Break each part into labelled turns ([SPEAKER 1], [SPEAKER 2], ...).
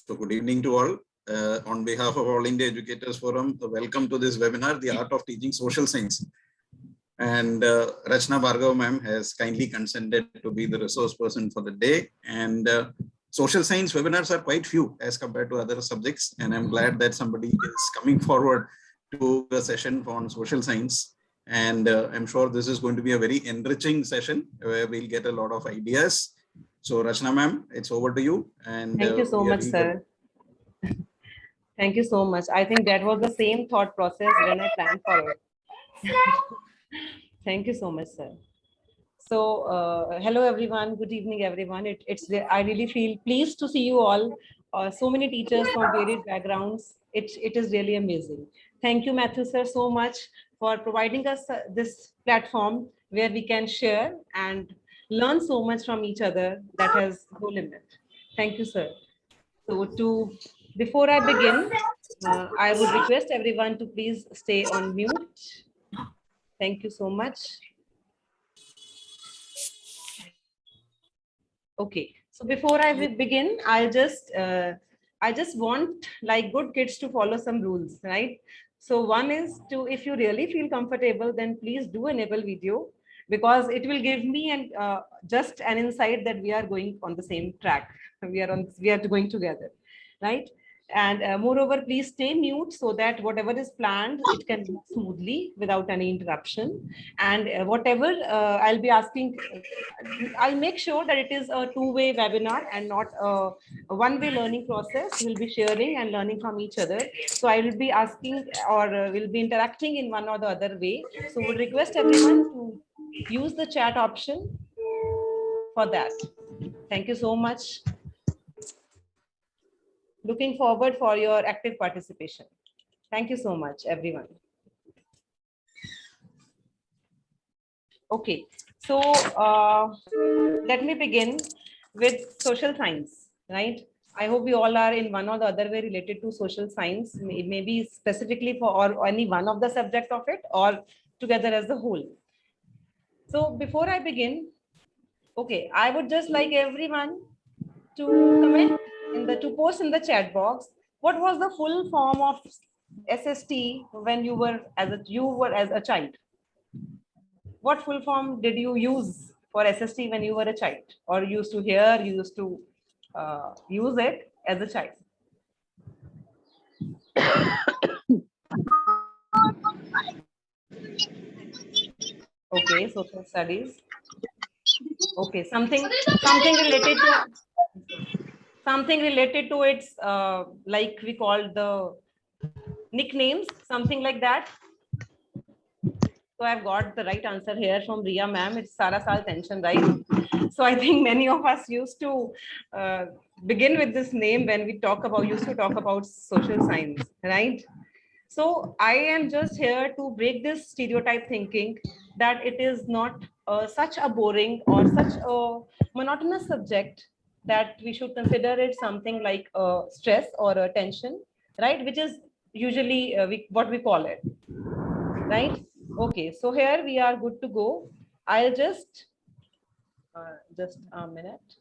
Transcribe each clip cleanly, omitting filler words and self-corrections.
[SPEAKER 1] So good evening to all. On behalf of All India Educators Forum, welcome to this webinar, The Art of Teaching Social Science. And Rachna Bhargava ma'am has kindly consented to be the resource person for the day. And social science webinars are quite few as compared to other subjects. And I'm glad that somebody is coming forward to the session on social science. And I'm sure this is going to be a very enriching session where we'll get a lot of ideas. So Rachna ma'am, it's over to you. And
[SPEAKER 2] thank you so much, sir. Thank you so much. I think that was the same thought process when I planned for it. Thank you so much, sir. So hello everyone, good evening everyone. I really feel pleased to see you all. So many teachers from varied backgrounds. It is really amazing. Thank you, Matthew sir, so much for providing us this platform where we can share and learn so much from each other that has no limit. Thank you, sir. So before I begin, I would request everyone to please stay on mute. Thank you so much. Okay, so before I begin, I just want like good kids to follow some rules, right? So one is to, if you really feel comfortable, then please do enable video, because it will give me just an insight that we are going on the same track. We are going together, right? And moreover, please stay mute so that whatever is planned, it can move smoothly without any interruption. And whatever I'll be asking, I'll make sure that it is a two-way webinar and not a one-way learning process. We'll be sharing and learning from each other. So I will be asking, or we'll be interacting in one or the other way. So we'll request everyone to use the chat option for that. Thank you so much. Looking forward for your active participation. Thank you so much, everyone. Okay, so let me begin with social science, right? I hope we all are in one or the other way related to social science, maybe specifically for or any one of the subject of it, or together as a whole. So before I begin, okay, I would just like everyone to comment to post in the chat box, what was the full form of SST when you were as a child? What full form did you use for SST when you were a child, or used to hear, you used to use it as a child? Okay, social studies. Okay, something related to its like we call the nicknames, something like that. So I've got the right answer here from Ria ma'am. It's Sara Sal Tension, right? So I think many of us used to begin with this name when we used to talk about social science, right? So I am just here to break this stereotype thinking that it is not such a boring or such a monotonous subject that we should consider it something like a stress or a tension, right? Which is usually what we call it, right? Okay, so here we are good to go. I'll just a minute.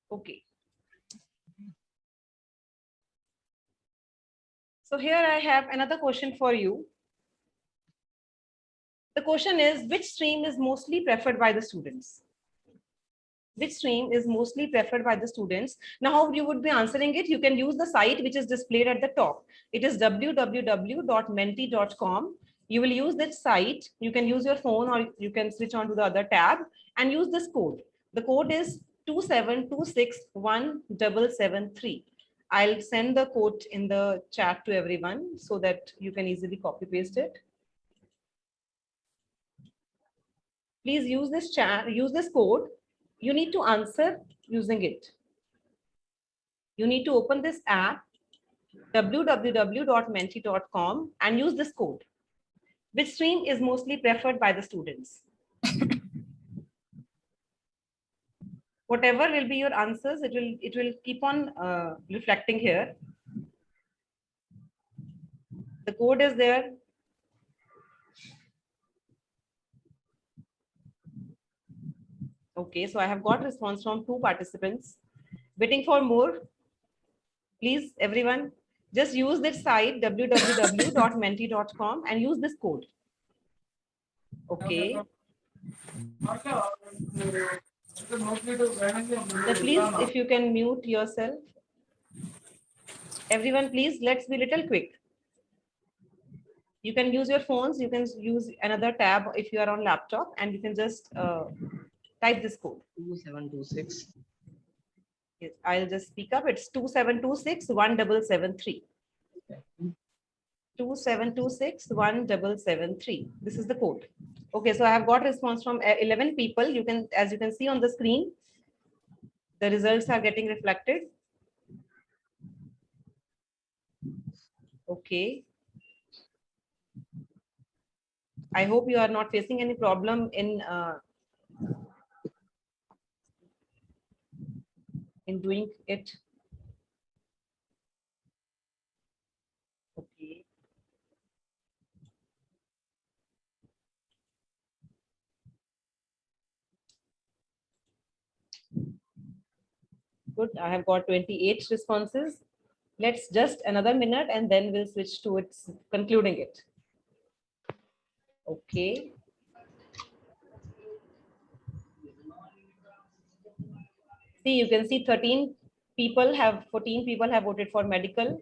[SPEAKER 2] Okay. So here I have another question for you. The question is, which stream is mostly preferred by the students? Which stream is mostly preferred by the students? Now, how you would be answering it? You can use the site which is displayed at the top. It is www.menti.com. You will use that site. You can use your phone or you can switch on to the other tab and use this code. The code is 272617773. I'll send the code in the chat to everyone so that you can easily copy paste it. Please use this code. You need to answer using it. You need to open this app, www.menti.com, and use this code. Which stream is mostly preferred by the students? Whatever will be your answers, it will keep on reflecting here. The code is there. Okay, so I have got response from 2 participants. Waiting for more. Please, everyone, just use this site www.menti.com and use this code. Okay. So please, if you can mute yourself. Everyone, please, let's be little quick. You can use your phones. You can use another tab if you are on laptop, and you can just type this code.
[SPEAKER 3] 2726.
[SPEAKER 2] Yes, I'll just speak up. It's 2726-1773. 2726-1773. This is the code. Okay, so I have got response from 11 people. You can, as you can see on the screen, the results are getting reflected. Okay. I hope you are not facing any problem in doing it. Okay. Good. I have got 28 responses. Let's just another minute and then we'll switch to its concluding it. Okay. See, you can see 14 people have voted for medical,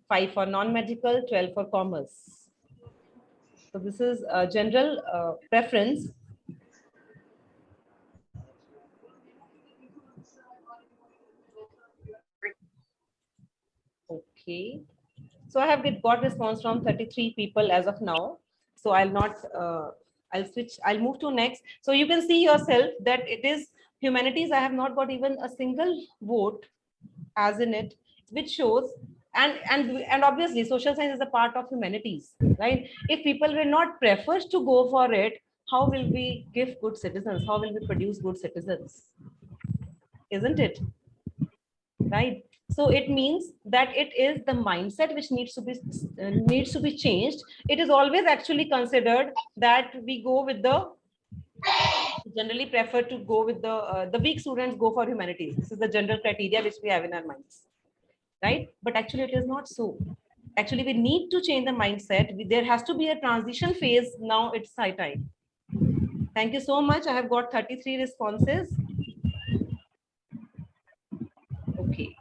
[SPEAKER 2] 5 for non-medical, 12 for commerce. So this is a general preference. Okay. So I have got response from 33 people as of now. So I'll not, I'll move to next. So you can see yourself that it is humanities. I have not got even a single vote as in it, which shows, and obviously social science is a part of humanities, right? If people will not prefer to go for it, how will we give good citizens? How will we produce good citizens? Isn't it? Right? So it means that it is the mindset which needs to be changed. It is always actually considered that we go with the generally prefer to go with the weak students go for humanities. This is the general criteria which we have in our minds, right? But actually it is not so. Actually, we need to change the mindset. There has to be a transition phase. Now it's high time. Thank you so much. I have got 33 responses. Okay.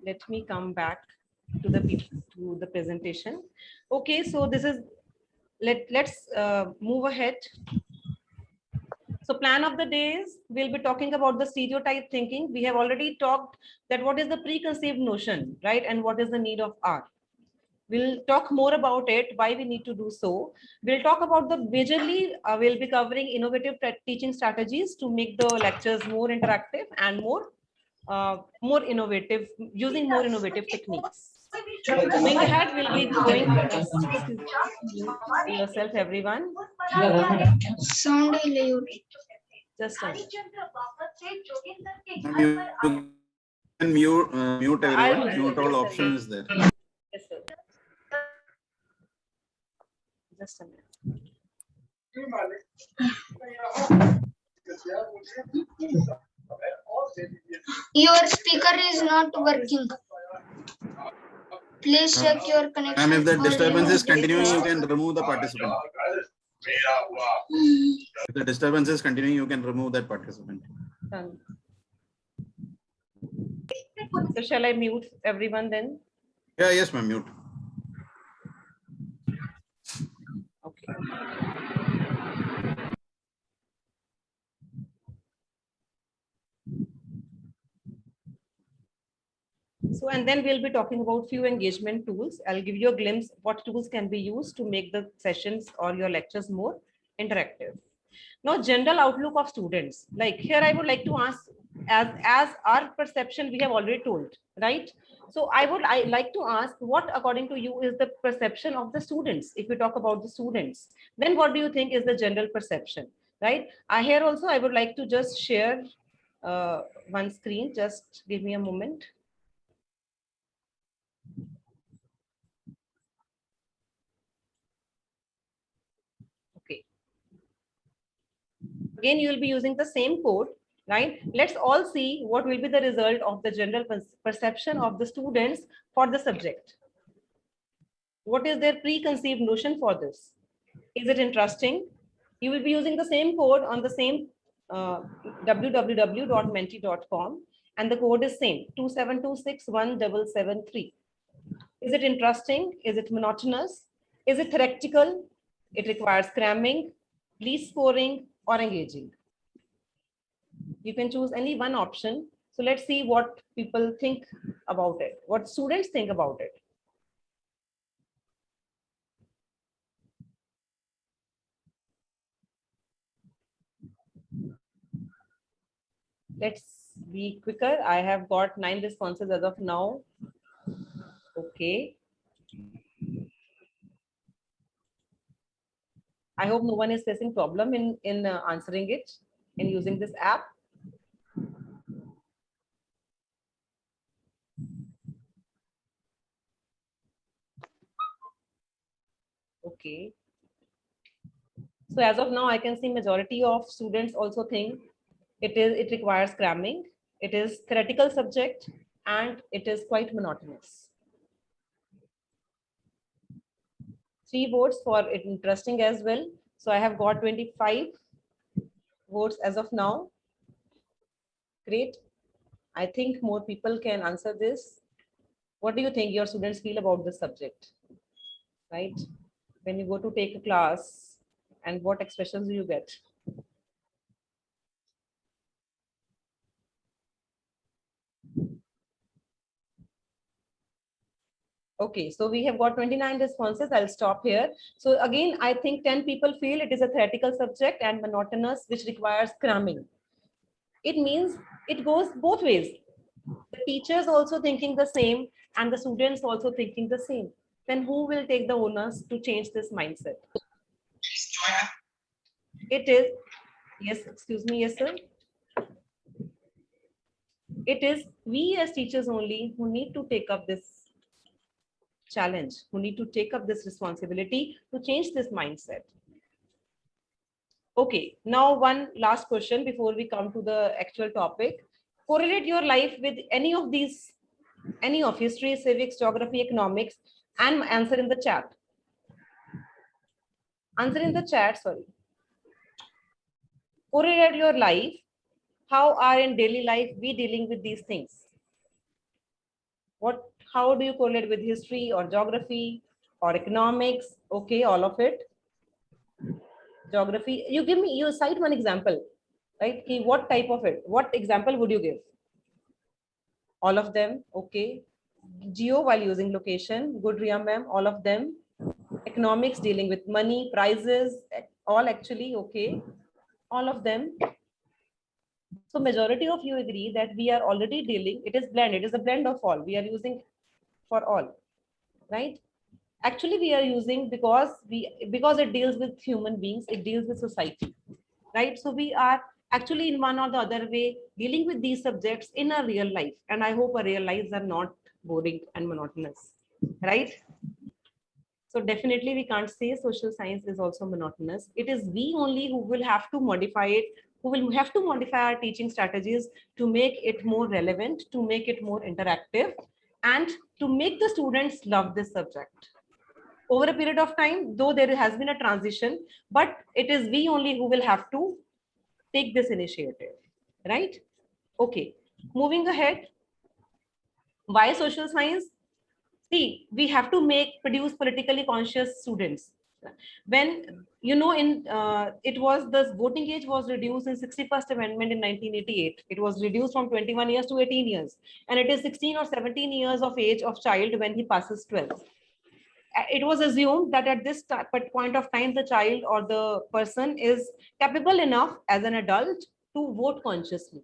[SPEAKER 2] Let me come back to the presentation. Okay, so this is, let's move ahead. So plan of the day is, we'll be talking about the stereotype thinking. We have already talked that what is the preconceived notion, right? And what is the need of art. We'll talk more about it, why we need to do so. We'll talk about the majorly, we'll be covering innovative teaching strategies to make the lectures more interactive and more innovative, using more innovative techniques. Going ahead, we'll be going yourself, everyone.
[SPEAKER 4] Sound
[SPEAKER 2] Just a minute.
[SPEAKER 1] You can mute everyone. Mute all option is there.
[SPEAKER 2] Yes, sir. Just a minute.
[SPEAKER 4] Your speaker is not working. Please check your connection.
[SPEAKER 1] And if the disturbance is continuing, you can remove the participant. If the disturbance is continuing, you can remove that participant.
[SPEAKER 2] Done. So shall I mute everyone then?
[SPEAKER 1] Yeah, yes, ma'am, mute.
[SPEAKER 2] Okay. So, and then we'll be talking about few engagement tools. I'll give you a glimpse what tools can be used to make the sessions or your lectures more interactive. Now, general outlook of students. Like here, I would like to ask, as our perception, we have already told, right? So I like to ask, what according to you is the perception of the students? If we talk about the students, then what do you think is the general perception, right? Here also, I would like to just share one screen. Just give me a moment. Again, you will be using the same code, right? Let's all see what will be the result of the general perception of the students for the subject. What is their preconceived notion for this? Is it interesting? You will be using the same code on the same www.menti.com, and the code is same 272617773. Is it interesting? Is it monotonous? Is it theoretical? It requires cramming, least scoring, or engaging. You can choose any one option. So let's see what people think about it, what students think about it. Let's be quicker. I have got 9 responses as of now. Okay. I hope no one is facing problem in answering it, in using this app. Okay. So as of now, I can see majority of students also think it requires cramming. It is theoretical subject and it is quite monotonous. 3 votes for it interesting as well. So I have got 25 votes as of now. Great. I think more people can answer this. What do you think your students feel about this subject? Right? When you go to take a class, and what expressions do you get? Okay, so we have got 29 responses. I'll stop here. So again, I think 10 people feel it is a theoretical subject and monotonous, which requires cramming. It means it goes both ways. The teachers also thinking the same and the students also thinking the same. Then who will take the onus to change this mindset? It is, yes, excuse me, yes, sir. It is we as teachers only who need to take up this challenge, who need to take up this responsibility to change this mindset. Okay, now one last question before we come to the actual topic. Correlate your life with any of these, any of history, civics, geography, economics, and answer in the chat. Answer in the chat, sorry. Correlate your life. How are in daily life we dealing with these things? How do you correlate with history or geography or economics? Okay, all of it. Geography, you cite one example, right? What type of it? What example would you give? All of them, okay. Geo while using location, good Ria ma'am, all of them. Economics dealing with money, prices, all actually, okay. All of them. So majority of you agree that we are already dealing, it is blend, it is a blend of all. We are using for all, right? Actually, we are using because it deals with human beings, it deals with society, right? So we are actually in one or the other way dealing with these subjects in a real life, and I hope our real lives are not boring and monotonous, right? So definitely we can't say social science is also monotonous. It is we only who will have to modify it, who will have to modify our teaching strategies to make it more relevant, to make it more interactive, and to make the students love this subject. Over a period of time, though there has been a transition, but it is we only who will have to take this initiative, right? Okay, moving ahead. Why social science? See, we have to produce politically conscious students. When, you know, it was, the voting age was reduced in 61st Amendment in 1988. It was reduced from 21 years to 18 years. And it is 16 or 17 years of age of child when he passes 12th. It was assumed that at this point of time, the child or the person is capable enough as an adult to vote consciously,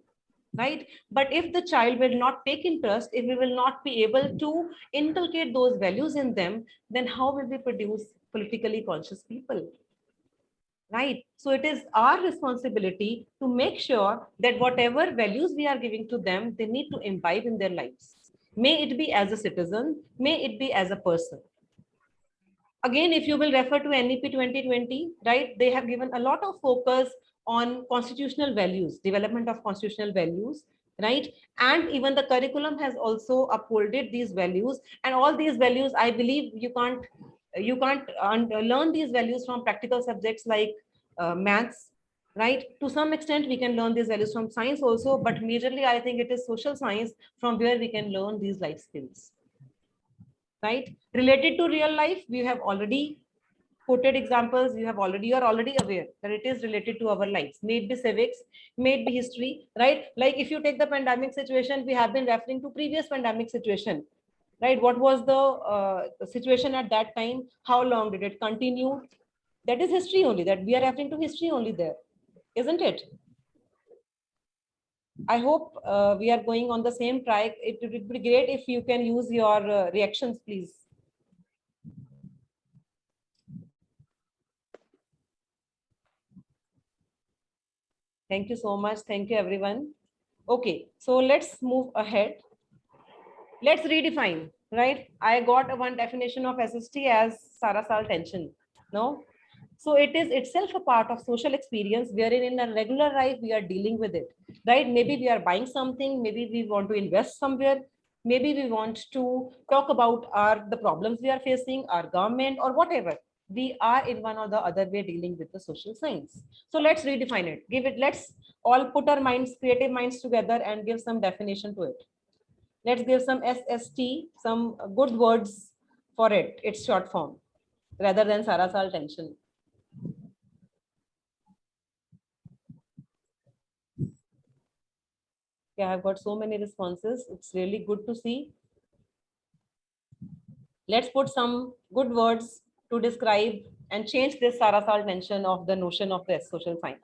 [SPEAKER 2] right? But if the child will not take interest, if we will not be able to inculcate those values in them, then how will we produce politically conscious people, right? So it is our responsibility to make sure that whatever values we are giving to them, they need to imbibe in their lives. May it be as a citizen, may it be as a person. Again, if you will refer to NEP 2020, right, they have given a lot of focus on constitutional values, development of constitutional values, right? And even the curriculum has also upholded these values, and all these values, I believe you can't learn these values from practical subjects like maths, right? To some extent we can learn these values from science also, but majorly I think it is social science from where we can learn these life skills, right? Related to real life, we have already quoted examples. You are already aware that it is related to our lives, may it be civics, may it be history, right? Like if you take the pandemic situation, we have been referring to previous pandemic situation, right? What was the situation at that time? How long did it continue? That is history only, that we are referring to history only there, isn't it? I hope we are going on the same track. It would be great if you can use your reactions, please. Thank you so much. Thank you, everyone. Okay, so let's move ahead. Let's redefine, right? I got one definition of SST as Sarasal tension. No? So it is itself a part of social experience wherein in a regular life we are dealing with it, right? Maybe we are buying something, maybe we want to invest somewhere, maybe we want to talk about the problems we are facing, our government or whatever. We are in one or the other way dealing with the social science. So let's redefine it. Let's all put our minds, creative minds together and give some definition to it. Let's give some SST, some good words for it. It's short form rather than Sarasal tension. Yeah, I've got so many responses. It's really good to see. Let's put some good words to describe and change this Sarasal tension of the notion of the social science.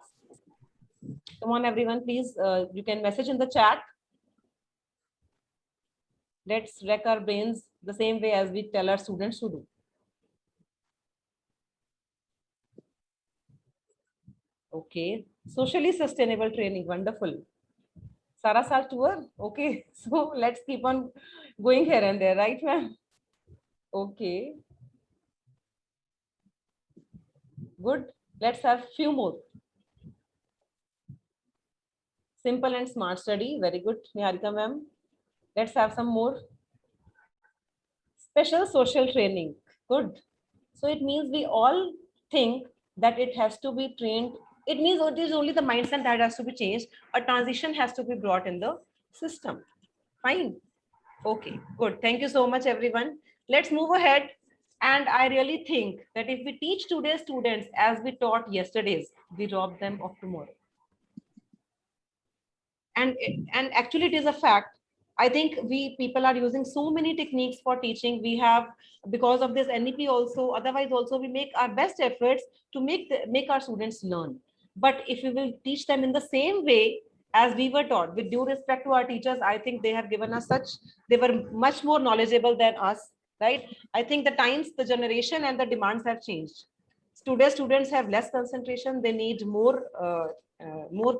[SPEAKER 2] Come on, everyone, please. You can message in the chat. Let's wreck our brains the same way as we tell our students to do. Okay, socially sustainable training, wonderful. Sarasal tour, okay. So let's keep on going here and there, right, ma'am? Okay. Good. Let's have few more. Simple and smart study, very good, Niharika ma'am. Let's have some more. Special social training, good. So it means we all think that it has to be trained. It means it is only the mindset that has to be changed. A transition has to be brought in the system. Fine. Okay, good. Thank you so much, everyone. Let's move ahead. And I really think that if we teach today's students as we taught yesterday's, we rob them of tomorrow. And actually it is a fact. I think we people are using so many techniques for teaching. We have, because of this NEP also, otherwise also we make our best efforts to make our students learn. But if we will teach them in the same way as we were taught, with due respect to our teachers, I think they have given us they were much more knowledgeable than us, right? I think the times, the generation and the demands have changed. Today's students have less concentration. They need more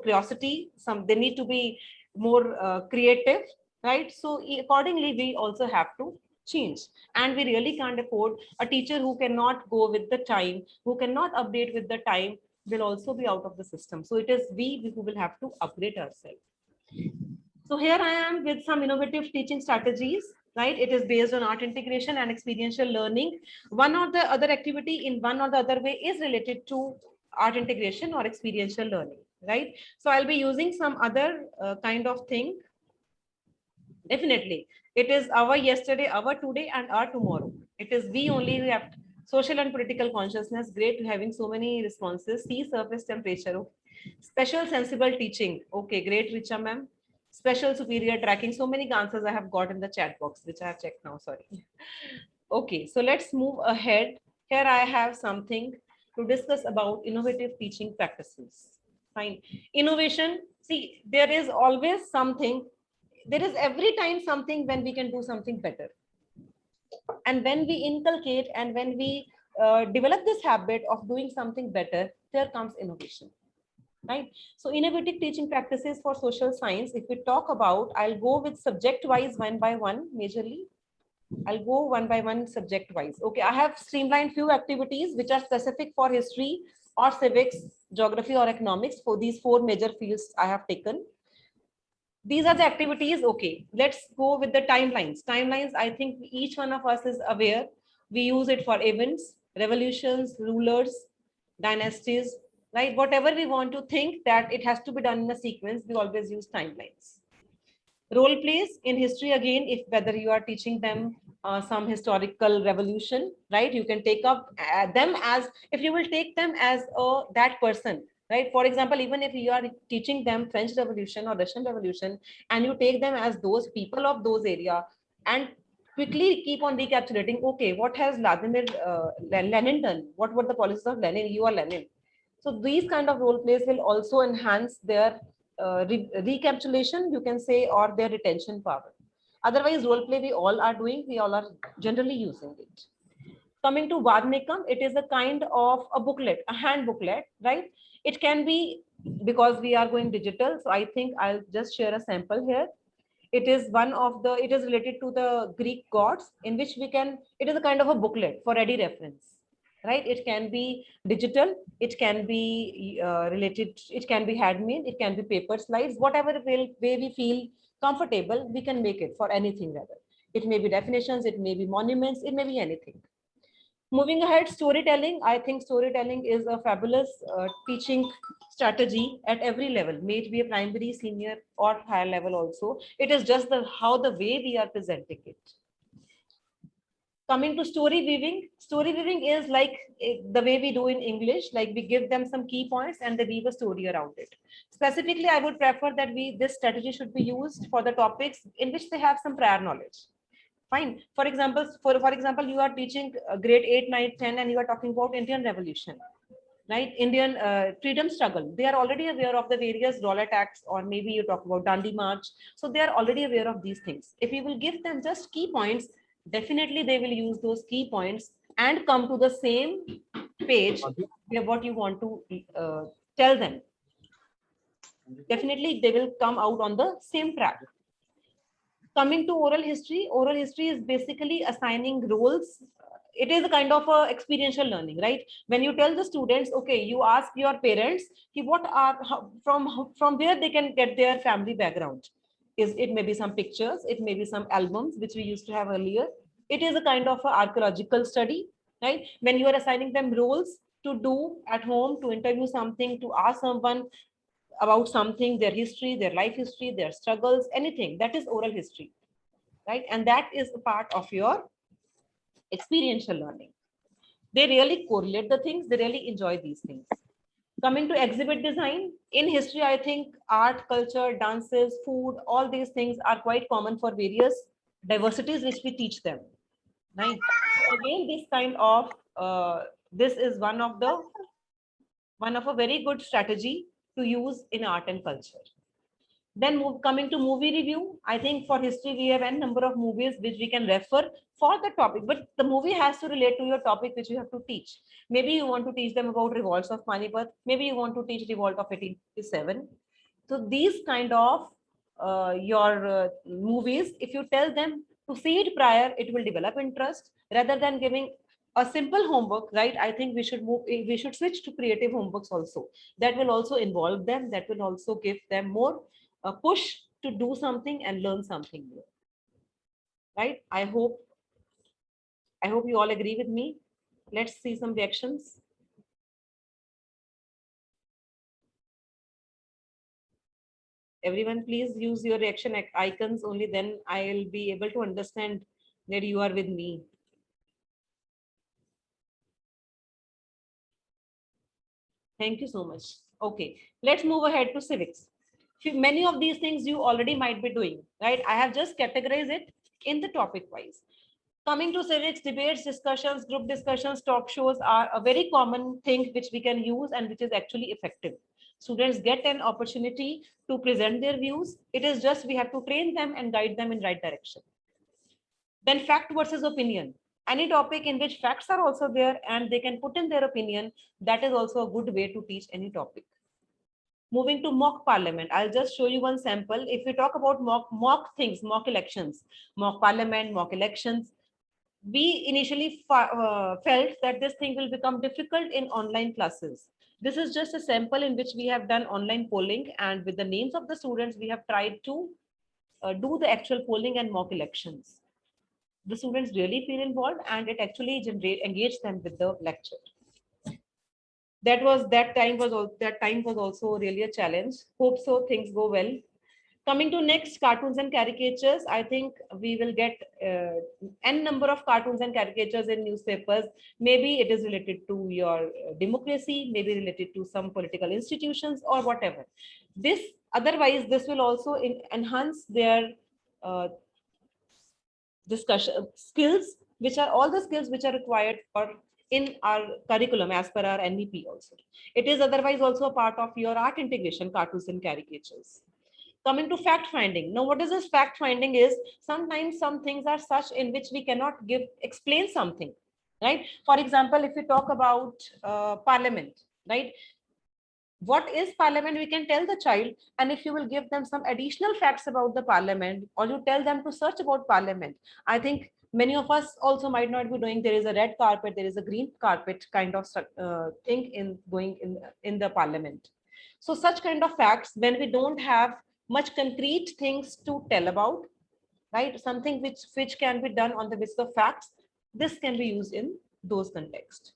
[SPEAKER 2] curiosity. They need to be more creative, right? So accordingly, we also have to change, and we really can't afford a teacher who cannot go with the time, who cannot update with the time, will also be out of the system. So it is we who will have to upgrade ourselves. So here I am with some innovative teaching strategies, right? It is based on art integration and experiential learning. One or the other activity in one or the other way is related to art integration or experiential learning, right? So I'll be using some other kind of thing. Definitely. It is our yesterday, our today, and our tomorrow. It is we only have social and political consciousness. Great having so many responses. Sea surface temperature. Okay. Special sensible teaching. Okay, great, Richa ma'am. Special superior tracking. So many answers I have got in the chat box, which I have checked now. Sorry. Okay, so let's move ahead. Here I have something to discuss about innovative teaching practices. Fine. Innovation. See, there is always something. There is every time something when we can do something better. And when we inculcate and when we develop this habit of doing something better, there comes innovation. Right. So innovative teaching practices for social science, if we talk about, I'll go with subject wise one by one majorly. I'll go one by one subject wise. Okay, I have streamlined few activities which are specific for history or civics geography or economics. For these 4 major fields I have taken. These are the activities. Okay, let's go with the timelines. Timelines, I think each one of us is aware. We use it for events, revolutions, rulers, dynasties, right? Whatever we want to think that it has to be done in a sequence, we always use timelines. Role plays in history, again, if whether you are teaching them some historical revolution, right? You can take up them as, if you will take them as that person, right? For example, even if you are teaching them French Revolution or Russian Revolution, and you take them as those people of those area, and quickly keep on recapitulating, okay, what has Vladimir Lenin done? What were the policies of Lenin? You are Lenin. So these kind of role plays will also enhance their recapitulation, you can say, or their retention power. Otherwise, role play we all are doing, we all are generally using it. Coming to Vadnikam, it is a kind of a booklet, a hand booklet, right? It can be, because we are going digital, so I think I'll just share a sample here. It is one of the, it is related to the Greek gods, in which we can, it is a kind of a booklet for ready reference, right? It can be digital, it can be related, it can be handmade, it can be paper slides, whatever way we feel comfortable, we can make it for anything rather. It may be definitions, it may be monuments, it may be anything. Moving ahead, storytelling. I think storytelling is a fabulous teaching strategy at every level, may it be a primary, senior, or higher level also. It is just how the way we are presenting it. Coming to story weaving is like the way we do in English, like we give them some key points and they weave a story around it. Specifically, I would prefer that this strategy should be used for the topics in which they have some prior knowledge. Fine. For example, you are teaching grade 8, 9, 10, and you are talking about Indian Revolution, right? Indian freedom struggle. They are already aware of the various dollar tax, or maybe you talk about Dandi March. So they are already aware of these things. If you will give them just key points, definitely they will use those key points and come to the same page where what you want to tell them. Definitely they will come out on the same track. Coming to oral history is basically assigning roles. It is a kind of a experiential learning, right? When you tell the students, okay, you ask your parents what are from where they can get their family background. Is it may be some pictures, it may be some albums which we used to have earlier. It is a kind of an archaeological study, right? When you are assigning them roles to do at home, to interview something, to ask someone about something, their history, their life history, their struggles, anything, that is oral history, right? And that is a part of your experiential learning. They really correlate the things, they really enjoy these things. Coming to exhibit design, in history, I think art, culture, dances, food, all these things are quite common for various diversities which we teach them, right? Again, this kind of, this is one of a very good strategy to use in art and culture. Then coming to movie review, I think for history, we have a number of movies which we can refer for the topic, but the movie has to relate to your topic which you have to teach. Maybe you want to teach them about revolts of Panipat. Maybe you want to teach revolt of 1857. So these kind of your movies, if you tell them to see it prior, it will develop interest rather than giving a simple homework, right? I think we should switch to creative homeworks also. That will also involve them. That will also give them more a push to do something and learn something new, right? I hope you all agree with me. Let's see some reactions. Everyone, please use your reaction icons, only then I'll be able to understand that you are with me. Thank you so much. Okay, let's move ahead to civics. Many of these things you already might be doing, right? I have just categorized it in the topic wise. Coming to civics, debates, discussions, group discussions, talk shows are a very common thing which we can use and which is actually effective. Students get an opportunity to present their views. It is just we have to train them and guide them in right direction. Then fact versus opinion. Any topic in which facts are also there and they can put in their opinion, that is also a good way to teach any topic. Moving to mock parliament, I'll just show you one sample. If we talk about mock things, mock elections, mock parliament, mock elections, we initially felt that this thing will become difficult in online classes. This is just a sample in which we have done online polling, and with the names of the students, we have tried to do the actual polling and mock elections. The students really feel involved, and it actually engage them with the lecture. That time was also really a challenge. Hope so things go well. Coming to next, cartoons and caricatures. I think we will get n number of cartoons and caricatures in newspapers. Maybe it is related to your democracy, maybe related to some political institutions or whatever. Otherwise, this will also enhance their discussion skills, which are all the skills which are required for in our curriculum as per our NEP also. It is otherwise also a part of your art integration, cartoons and caricatures. Coming to fact finding. Now, what is this fact finding is sometimes some things are such in which we cannot explain something, right? For example, if we talk about parliament, right? What is parliament? We can tell the child, and if you will give them some additional facts about the parliament, or you tell them to search about parliament, I think many of us also might not be doing. There is a red carpet, there is a green carpet kind of thing in going in the parliament. So such kind of facts, when we don't have much concrete things to tell about, right? Something which can be done on the basis of facts, this can be used in those contexts.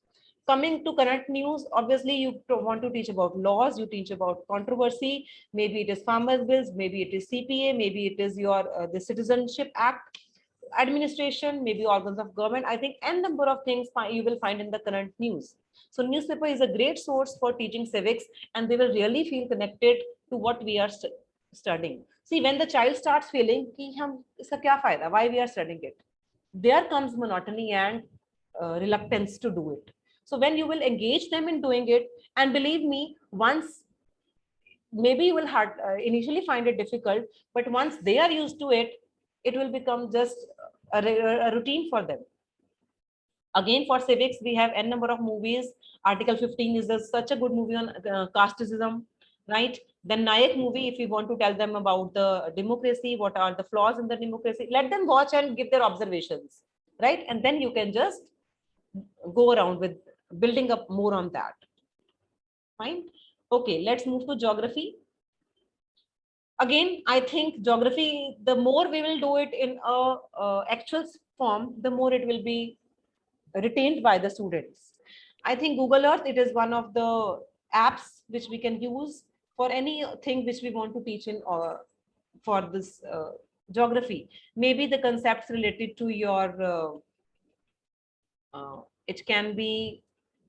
[SPEAKER 2] Coming to current news, obviously you want to teach about laws, you teach about controversy, maybe it is farmers bills, maybe it is CPA, maybe it is your the Citizenship Act, administration, maybe organs of government. I think n number of things you will find in the current news. So newspaper is a great source for teaching civics, and they will really feel connected to what we are studying. See, when the child starts feeling ki hum iska kya fayda, why we are studying it, there comes monotony and reluctance to do it. So when you will engage them in doing it, and believe me, once maybe you will initially find it difficult, but once they are used to it, it will become just a routine for them. Again, for civics, we have n number of movies. Article 15 is such a good movie on casteism, right? Then Nayak movie, if you want to tell them about the democracy, what are the flaws in the democracy, let them watch and give their observations, right? And then you can just go around with building up more on that. Fine. Okay, let's move to geography. Again, I think geography, the more we will do it in a actual form, the more it will be retained by the students. I think Google Earth, it is one of the apps which we can use for anything which we want to teach in for this geography. Maybe the concepts related to your it can be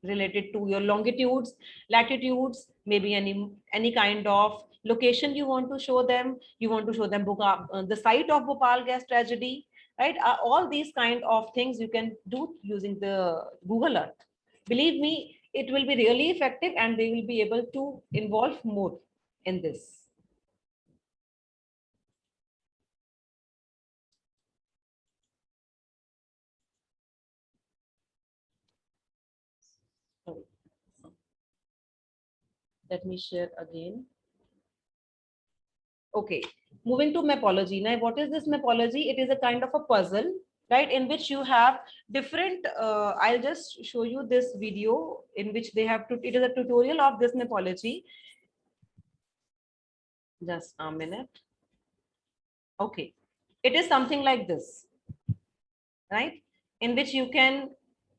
[SPEAKER 2] related to your longitudes, latitudes, maybe any kind of location you want to show them. You want to show them the site of Bhopal gas tragedy, right? All these kind of things you can do using the Google Earth. Believe me, it will be really effective, and they will be able to involve more in this. Let me share again. Okay, moving to mapology. Now, what is this mapology? It is a kind of a puzzle, right, in which you have different, I'll just show you this video in which they have to, it is a tutorial of this mapology. Just a minute. Okay, it is something like this, right, in which you can,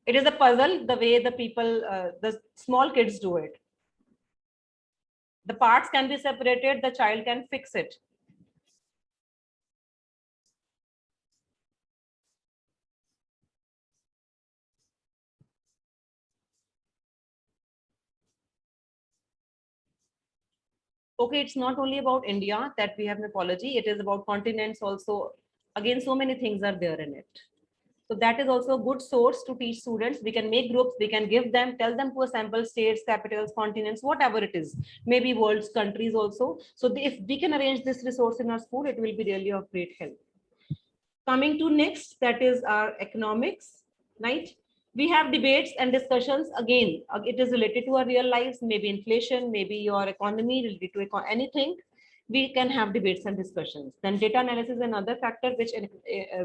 [SPEAKER 2] it is a puzzle, the way the people, the small kids do it. The parts can be separated, the child can fix it. Okay, it's not only about India that we have mythology, it is about continents also. Again, so many things are there in it. So that is also a good source to teach students. We can make groups, we can give them, tell them to assemble states, capitals, continents, whatever it is, maybe worlds, countries also. So if we can arrange this resource in our school, it will be really of great help. Coming to next, that is our economics, right? We have debates and discussions. Again, it is related to our real lives, maybe inflation, maybe your economy, related to anything. we can have debates and discussions. Then data analysis is another factor, which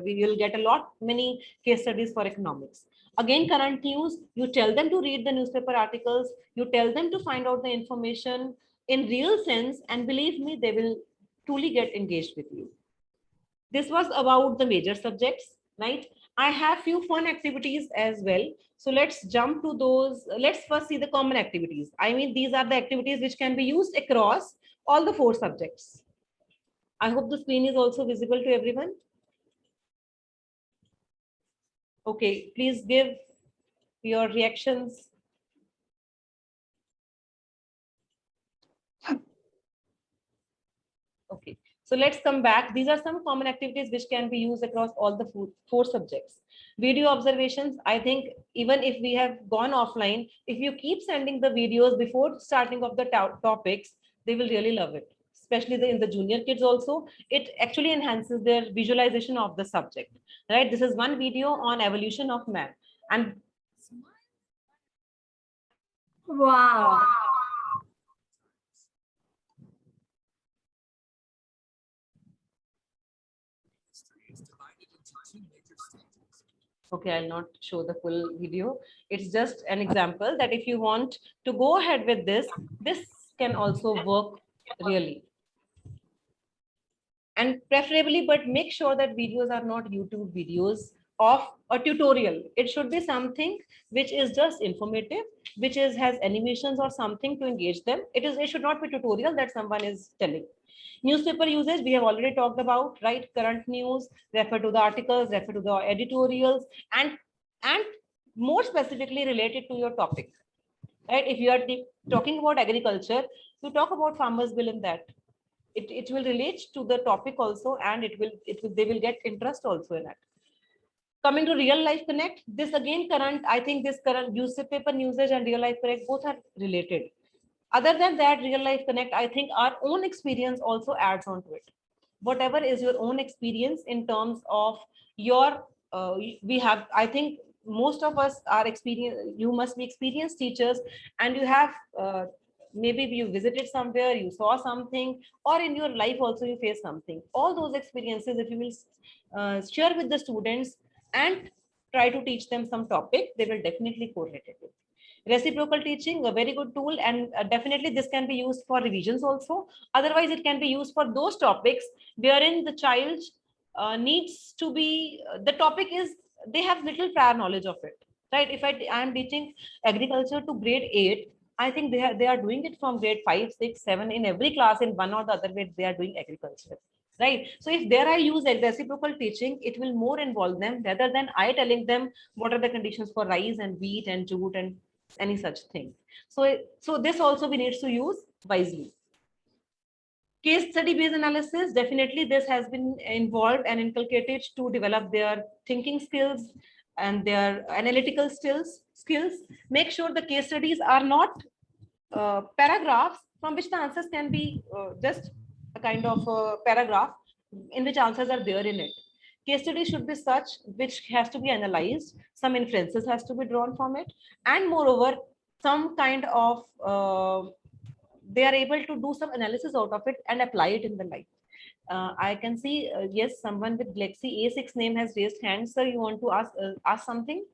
[SPEAKER 2] we will get a lot many case studies for economics. Again, current news, you tell them to read the newspaper articles, you tell them to find out the information in real sense, and believe me, they will truly get engaged with you. This was about the major subjects, right? I have few fun activities as well. So let's jump to those. Let's first see the common activities. I mean, these are the activities which can be used across all the 4 subjects. I hope the screen is also visible to everyone. Okay, please give your reactions. Okay, so let's come back. These are some common activities which can be used across all the 4 subjects. Video observations. I think even if we have gone offline, if you keep sending the videos before starting of the topics, they will really love it. Especially in the junior kids also, it actually enhances their visualization of the subject, right? This is one video on evolution of man. And
[SPEAKER 4] Wow.
[SPEAKER 2] okay, I'll not show the full video. It's just an example that if you want to go ahead with this, this can also work really. And preferably, but make sure that videos are not YouTube videos of a tutorial. It should be something which is just informative, which has animations or something to engage them. It should not be tutorial that someone is telling. Newspaper usage, we have already talked about, right? Current news, refer to the articles, refer to the editorials, and more specifically related to your topic, right? If you are talking about agriculture, you talk about farmers bill in that. It will relate to the topic also, and they will get interest also in it. Coming to real life connect, this again current, I think this current newspaper usage and real life connect both are related. Other than that, real life connect, I think our own experience also adds on to it. Whatever is your own experience in terms of your we have, I think most of us are experienced, you must be experienced teachers, and you have maybe you visited somewhere, you saw something, or in your life also you face something. All those experiences, if you will share with the students and try to teach them some topic, they will definitely correlate it with. Reciprocal teaching, a very good tool, and definitely this can be used for revisions also. Otherwise, it can be used for those topics wherein the child needs to be, the topic is, they have little prior knowledge of it, right? If I am teaching agriculture to grade 8, I think they are doing it from grade 5, 6, 7. In every class, in one or the other way, they are doing agriculture, right? So if there I use a reciprocal teaching, it will more involve them rather than I telling them what are the conditions for rice and wheat and jute and any such thing. So this also we need to use wisely. Case study based analysis, definitely this has been involved and inculcated to develop their thinking skills and their analytical skills. Make sure the case studies are not paragraphs from which the answers can be just a kind of paragraph in which answers are there in it. Case study should be such which has to be analyzed, some inferences has to be drawn from it, and moreover, some kind of they are able to do some analysis out of it and apply it in the life. I can see, yes, someone with Galaxy A6 name has raised hand. Sir, you want to ask something?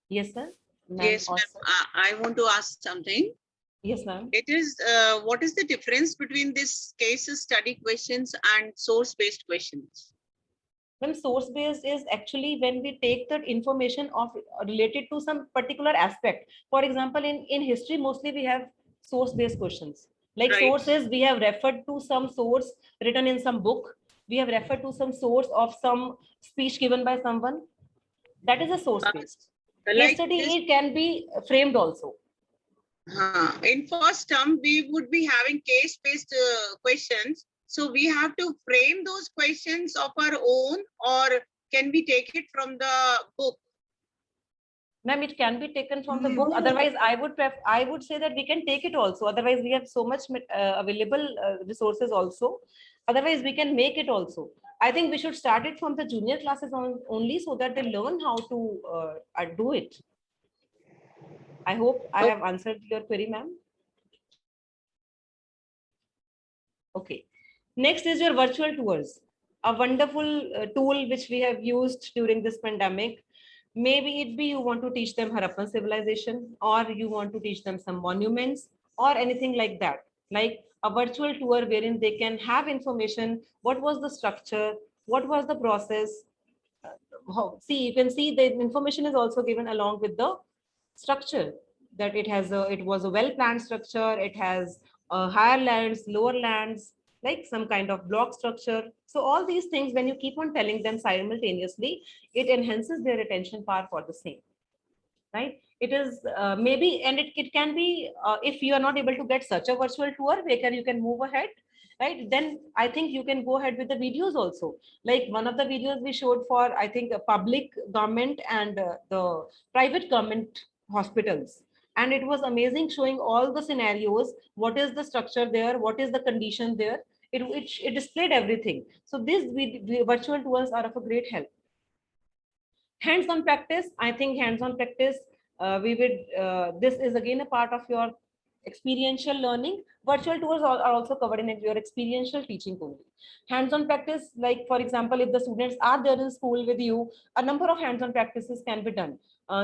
[SPEAKER 2] Yes, sir.
[SPEAKER 3] Yes, ma'am. I want to ask something.
[SPEAKER 2] Yes, ma'am.
[SPEAKER 3] It is, what is the difference between this case study questions and source-based questions?
[SPEAKER 2] When source-based is actually when we take the information of related to some particular aspect. For example, in history, mostly we have source-based questions. Like
[SPEAKER 3] Right.
[SPEAKER 2] sources, we have referred to some source written in some book. We have referred to some source of some speech given by someone. That is a source-based. Case
[SPEAKER 3] Like
[SPEAKER 2] study,
[SPEAKER 3] this,
[SPEAKER 2] it can be framed also.
[SPEAKER 3] in first term, we would be having case-based questions. So we have to frame those questions of our own, or can we take it from the book?
[SPEAKER 2] Ma'am, it can be taken from the book. Otherwise, I would say that we can take it also. Otherwise, we have so much available resources also. Otherwise, we can make it also. I think we should start it from the junior classes only, so that they learn how to do it. I hope I have answered your query, ma'am. Okay. Next is your virtual tours, a wonderful tool which we have used during this pandemic. Maybe it be you want to teach them Harappan civilization, or you want to teach them some monuments or anything like that. Like a virtual tour wherein they can have information, what was the structure, what was the process. See, you can see the information is also given along with the structure, that it was a well planned structure. It has higher lands, lower lands, like some kind of block structure. So all these things, when you keep on telling them simultaneously, it enhances their attention power for the same, right? It is maybe, and it can be, if you are not able to get such a virtual tour where you can move ahead, right? Then I think you can go ahead with the videos also. Like one of the videos we showed for, I think, a public government and the private government hospitals. And it was amazing, showing all the scenarios, what is the structure there, what is the condition there. It displayed everything. So these virtual tours are of a great help. Hands-on practice, I think hands-on practice, we would this is again a part of your experiential learning. Virtual tours are also covered in your experiential teaching only. Hands-on practice, like for example, if the students are there in school with you, a number of hands-on practices can be done.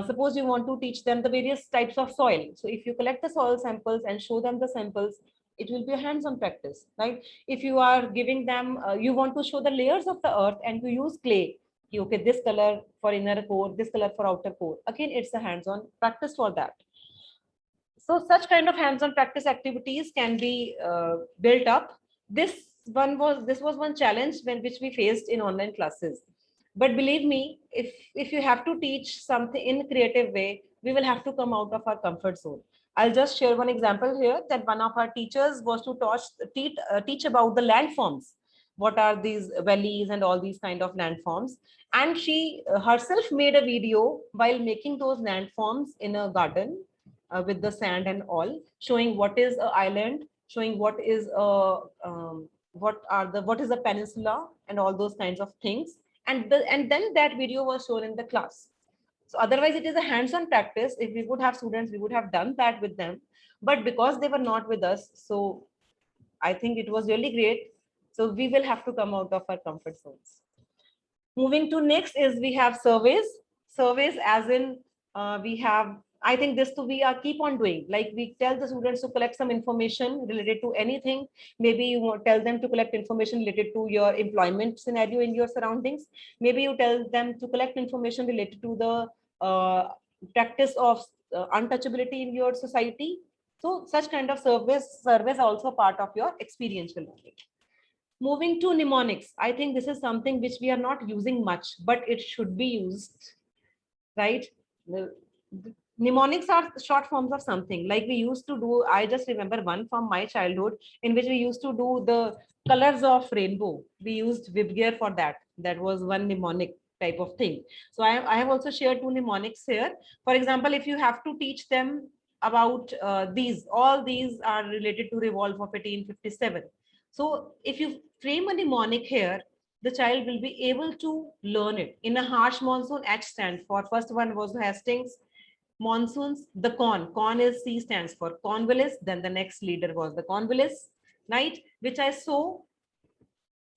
[SPEAKER 2] Suppose you want to teach them the various types of soil, so if you collect the soil samples and show them the samples, it will be a hands-on practice, right? If you are giving them, you want to show the layers of the earth and you use clay, okay, this color for inner core, this color for outer core, again it's a hands-on practice for that. So such kind of hands-on practice activities can be built up. This was one challenge which we faced in online classes. But believe me, if you have to teach something in a creative way, we will have to come out of our comfort zone. I'll just share one example here, that one of our teachers was to teach about the landforms. What are these valleys and all these kind of landforms? And she herself made a video while making those landforms in a garden, with the sand and all, showing what is an island, showing what is a what is a peninsula, and all those kinds of things. And then that video was shown in the class. So otherwise, it is a hands-on practice. If we would have students, we would have done that with them. But because they were not with us, so I think it was really great. So we will have to come out of our comfort zones. Moving to next is we have surveys. Surveys as in we have, I think this too we are keep on doing. Like we tell the students to collect some information related to anything. Maybe you tell them to collect information related to your employment scenario in your surroundings. Maybe you tell them to collect information related to the practice of untouchability in your society. So such kind of surveys are also part of your experiential learning. Moving to mnemonics, I think this is something which we are not using much, but it should be used, right? Mnemonics are short forms of something like we used to do. I just remember one from my childhood in which we used to do the colors of rainbow. We used Vibgear for that. That was one mnemonic type of thing. So I have also shared two mnemonics here. For example, if you have to teach them about all these are related to revolve of 1857. So if you frame a mnemonic here, the child will be able to learn it. In a harsh monsoon, H stands for, first one was Hastings. Monsoons, the con is C stands for Cornwallis. Then the next leader was the Cornwallis, right? Which I saw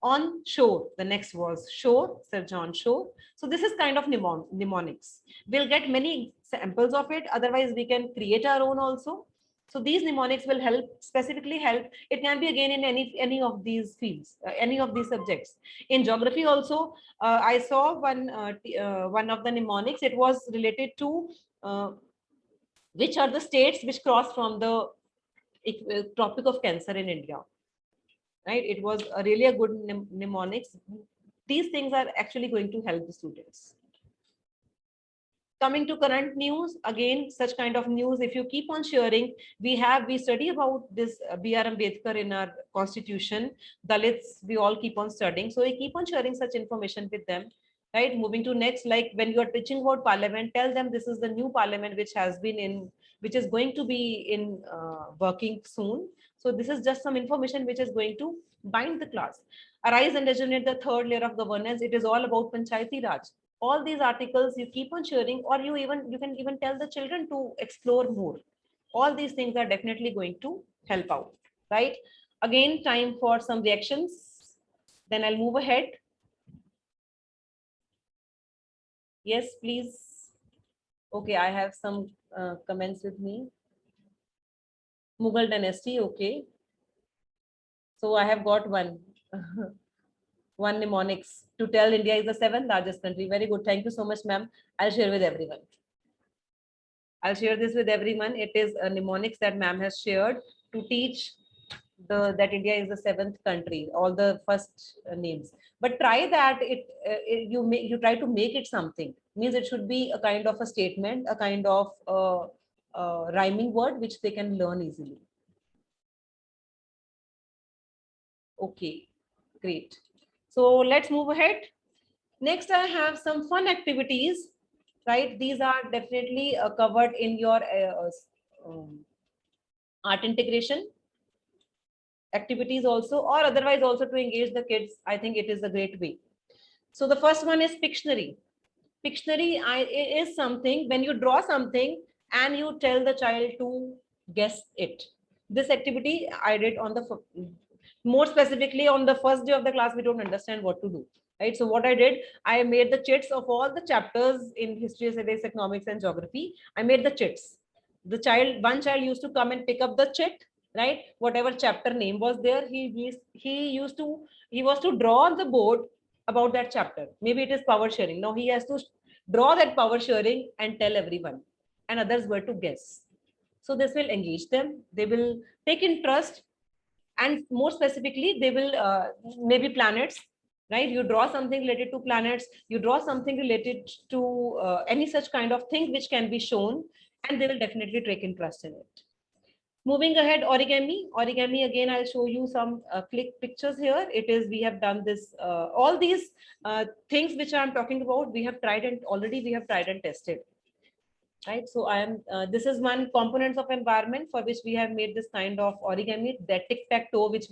[SPEAKER 2] on shore. The next was shore, Sir John Shore. So this is kind of mnemonics. We'll get many samples of it. Otherwise, we can create our own also. So these mnemonics will specifically help. It can be again in any of these fields, any of these subjects. In geography also, I saw one of the mnemonics. It was related to which are the states which cross from the Tropic of Cancer in India. Right? It was really a good mnemonics. These things are actually going to help the students. Coming to current news, again, such kind of news, if you keep on sharing, we study about this B.R. Ambedkar in our constitution, Dalits, we all keep on studying. So we keep on sharing such information with them, right? Moving to next, like when you are teaching about parliament, tell them this is the new parliament which is going to be in working soon. So this is just some information which is going to bind the class. Arise and resonate the third layer of governance. It is all about Panchayati Raj. All these articles you keep on sharing, or you can even tell the children to explore more. All these things are definitely going to help out, right? Again, time for some reactions. Then I'll move ahead. Yes, please. Okay, I have some comments with me. Mughal dynasty, okay. So I have got one. One mnemonics to tell India is the seventh largest country. Very good. Thank you so much, ma'am. I'll share with everyone. I'll share this with everyone. It is a mnemonics that ma'am has shared to teach that India is the seventh country, all the first names. But try that you try to make it something. Means it should be a kind of a statement, a kind of rhyming word which they can learn easily. Okay, great. So let's move ahead. Next, I have some fun activities, right? These are definitely covered in your art integration activities also, or otherwise also to engage the kids. I think it is a great way. So the first one is Pictionary. Pictionary is something when you draw something and you tell the child to guess it. This activity I did on the more specifically on the first day of the class. We don't understand what to do, right? So what I did, I made the chits of all the chapters in history, civics, economics, and geography. I made the chits. One child used to come and pick up the chit, right? Whatever chapter name was there, he was to draw on the board about that chapter. Maybe it is power sharing. Now he has to draw that power sharing and tell everyone, and others were to guess. So this will engage them. They will take interest, and more specifically, they will maybe planets, right? You draw something related to planets. You draw something related to any such kind of thing which can be shown, and they will definitely take interest in it. Moving ahead, origami. Origami, again, I'll show you some click pictures here. It is, we have done this, all these things which I'm talking about, we have tried and tested. Right. So this is one components of environment for which we have made this kind of origami, that tic-tac-toe, which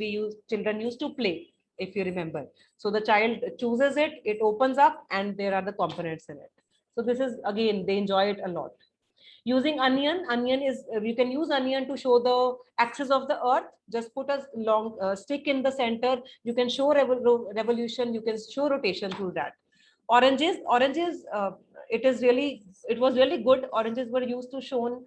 [SPEAKER 2] children used to play, if you remember. So the child chooses it, it opens up, and there are the components in it. So this is, again, they enjoy it a lot. Using onion is, you can use onion to show the axis of the earth. Just put a long stick in the center. You can show revolution, you can show rotation through that. Oranges, it was really good. Oranges were used to show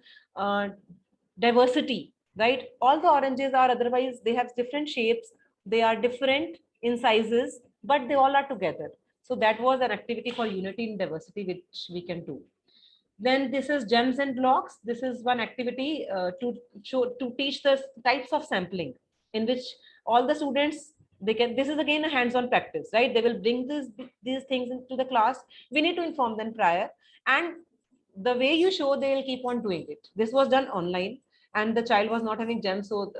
[SPEAKER 2] diversity, right? All the oranges are, otherwise they have different shapes, they are different in sizes, but they all are together. So that was an activity for unity in diversity which we can do. Then this is gems and blocks. This is one activity to teach the types of sampling, in which all the students, they can, this is again a hands-on practice, right? They will bring these things into the class. We need to inform them prior, and the way you show, they will keep on doing it. This was done online, and the child was not having gems, so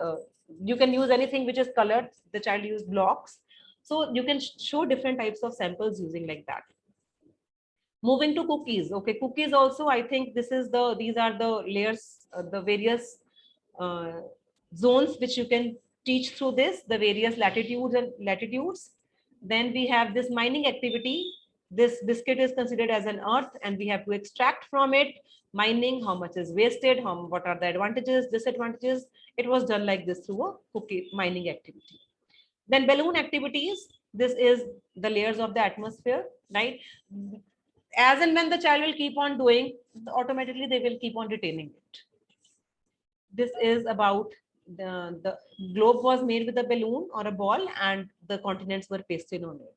[SPEAKER 2] you can use anything which is colored. The child used blocks, so you can show different types of samples using like that. Moving to cookies. Okay, cookies also, I think these are the layers, the various zones which you can teach through this, the various latitudes and latitudes. Then we have this mining activity. This biscuit is considered as an earth, and we have to extract from it. Mining, how much is wasted, what are the advantages, disadvantages. It was done like this through a cookie mining activity. Then balloon activities. This is the layers of the atmosphere, right? As and when the child will keep on doing, automatically they will keep on retaining it. This is about the globe was made with a balloon or a ball, and the continents were pasted on it.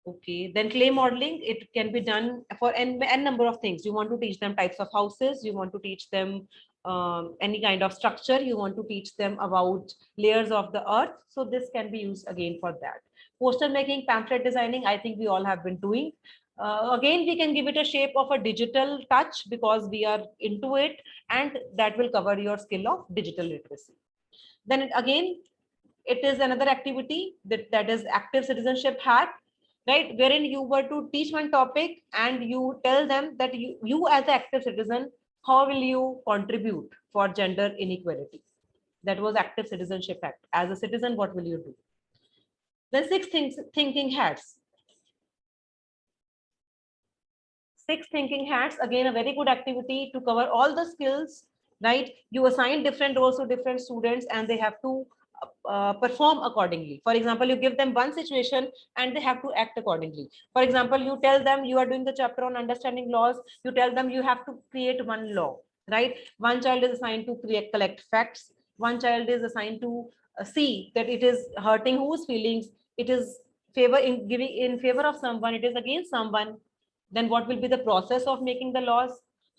[SPEAKER 2] Okay, then clay modeling, it can be done for n number of things. You want to teach them types of houses, you want to teach them any kind of structure, you want to teach them about layers of the earth. So this can be used again for that. Poster making, pamphlet designing, I think we all have been doing. Again, we can give it a shape of a digital touch because we are into it, and that will cover your skill of digital literacy. Then again, it is another activity that is active citizenship hack, right? Wherein you were to teach one topic and you tell them that you as an active citizen, how will you contribute for gender inequality? That was active citizenship act. As a citizen, what will you do? The six things, thinking hats. 6 thinking hats, again, a very good activity to cover all the skills, right? You assign different roles to different students and they have to perform accordingly. For example, you give them one situation and they have to act accordingly. For example, you tell them you are doing the chapter on understanding laws, you tell them you have to create one law, right? One child is assigned to collect facts, one child is assigned to see that it is hurting whose feelings, it is favor in giving in favor of someone, it is against someone. Then what will be the process of making the laws,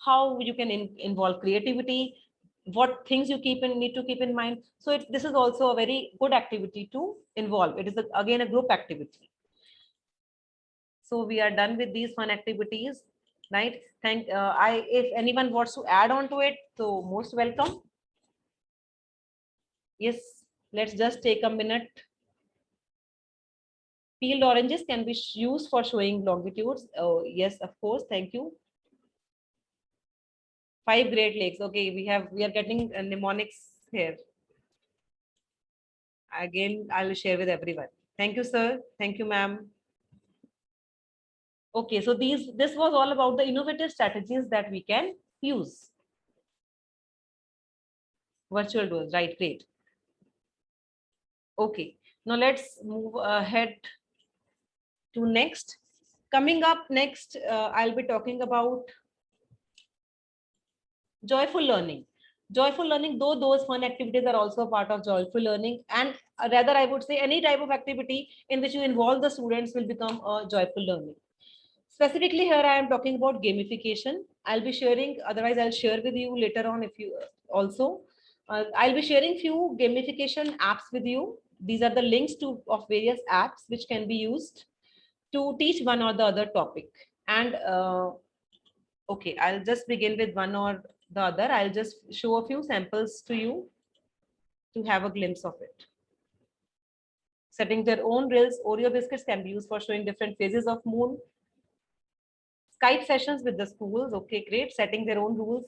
[SPEAKER 2] how you can involve creativity, what things you need to keep in mind. So this is also a very good activity to involve. It is again a group activity. So we are done with these fun activities, right? If anyone wants to add on to it, so most welcome. Yes, let's just take a minute. Peeled oranges can be used for showing longitudes. Oh yes, of course, thank you. 5 Great Lakes. Okay, we are getting mnemonics here. Again, I will share with everyone. Thank you, sir. Thank you, ma'am. Okay, so this was all about the innovative strategies that we can use. Virtual tours, right? Great. Okay, now let's move ahead to next. Coming up next, I'll be talking about joyful learning. Joyful learning, though those fun activities are also a part of joyful learning, and rather I would say any type of activity in which you involve the students will become a joyful learning. Specifically here, I am talking about gamification. I'll be sharing, otherwise I'll share with you later on if you also. I'll be sharing few gamification apps with you. These are the links of various apps which can be used to teach one or the other topic. And okay, I'll just begin with one or the other. I'll just show a few samples to you to have a glimpse of it. Setting their own reels, Oreo biscuits can be used for showing different phases of moon. Skype sessions with the schools, okay, great. Setting their own rules.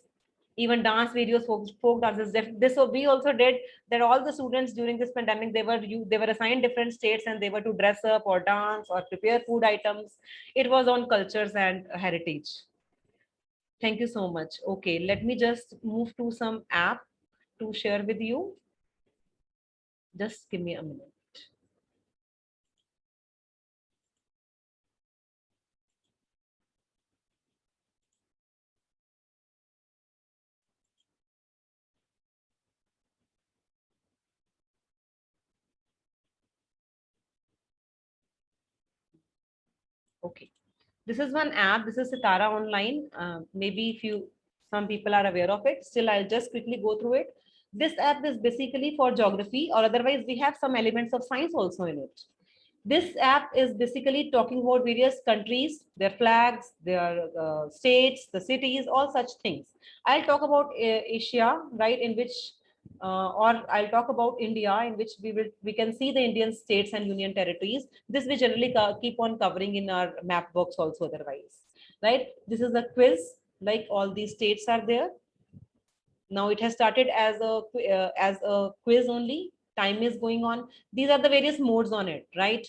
[SPEAKER 2] Even dance videos, folk dances. This we also did that. All the students during this pandemic, they were assigned different states and they were to dress up or dance or prepare food items. It was on cultures and heritage. Thank you so much. Okay, let me just move to some app to share with you. Just give me a minute. Okay, this is one app. This is Sitara Online. Maybe some people are aware of it. Still, I'll just quickly go through it. This app is basically for geography, or otherwise we have some elements of science also in it. This app is basically talking about various countries, their flags, their states, the cities, all such things. I'll talk about Asia, right, in which or I'll talk about India, in which we can see the Indian states and union territories. This we generally keep on covering in our map books also otherwise, right? This is a quiz, like all these states are there. Now it has started as a quiz only. Time is going on. These are the various modes on it, right?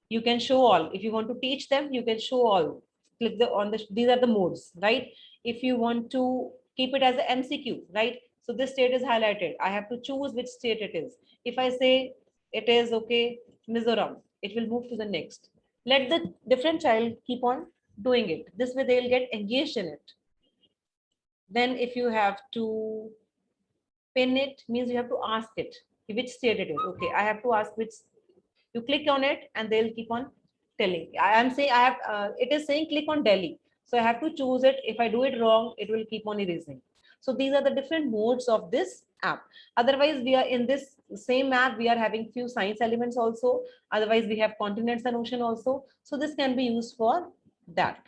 [SPEAKER 2] You can show all. If you want to teach them, you can show all. Click these are the modes, right? If you want to keep it as an MCQ, right? So this state is highlighted. I have to choose which state it is. If I say it is okay, Mizoram, it will move to the next. Let the different child keep on doing it. This way they'll get engaged in it. Then if you have to pin it, means you have to ask it which state it is. Okay, I have to ask which. You click on it and they'll keep on telling. I am saying I have it is saying click on Delhi, so I have to choose it. If I do it wrong, it will keep on erasing. So these are the different modes of this app. Otherwise, we are in this same app, we are having few science elements also. Otherwise, we have continents and ocean also. So this can be used for that.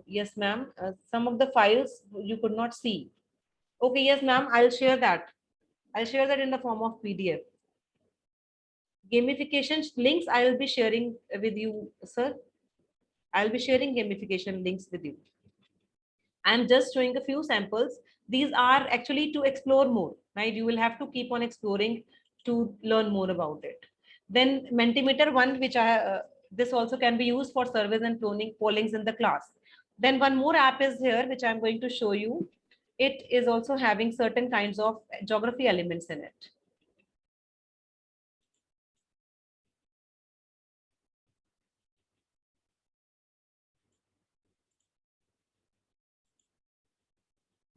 [SPEAKER 2] Yes, ma'am. Some of the files you could not see. Okay, yes, ma'am. I'll share that. I'll share that in the form of PDF. Gamification links I will be sharing with you, sir. I'll be sharing gamification links with you. I'm just showing a few samples. These are actually to explore more, right? You will have to keep on exploring to learn more about it. Then Mentimeter one, which this also can be used for surveys and pollings in the class. Then one more app is here, which I'm going to show you. It is also having certain kinds of geography elements in it.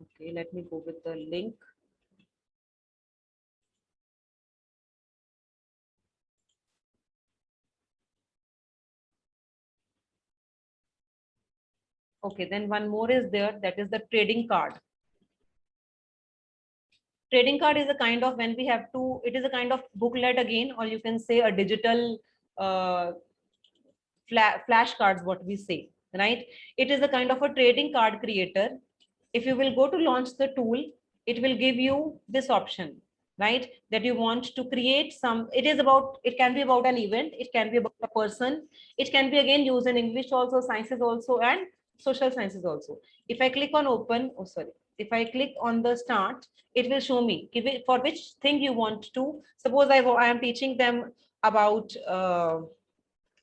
[SPEAKER 2] Okay, let me go with the link. Okay, then one more is there, that is the trading card. Trading card is a kind of, when we have to, it is a kind of booklet again, or you can say a digital flashcards, what we say, right? It is a kind of a trading card creator. If you will go to launch the tool, it will give you this option, right? That you want to create some, it is about, it can be about an event, it can be about a person, it can be again used in English also, sciences also, and social sciences also. If I click on open, oh sorry, if I click on the start, it will show me give it for which thing you want to. Suppose I am teaching them about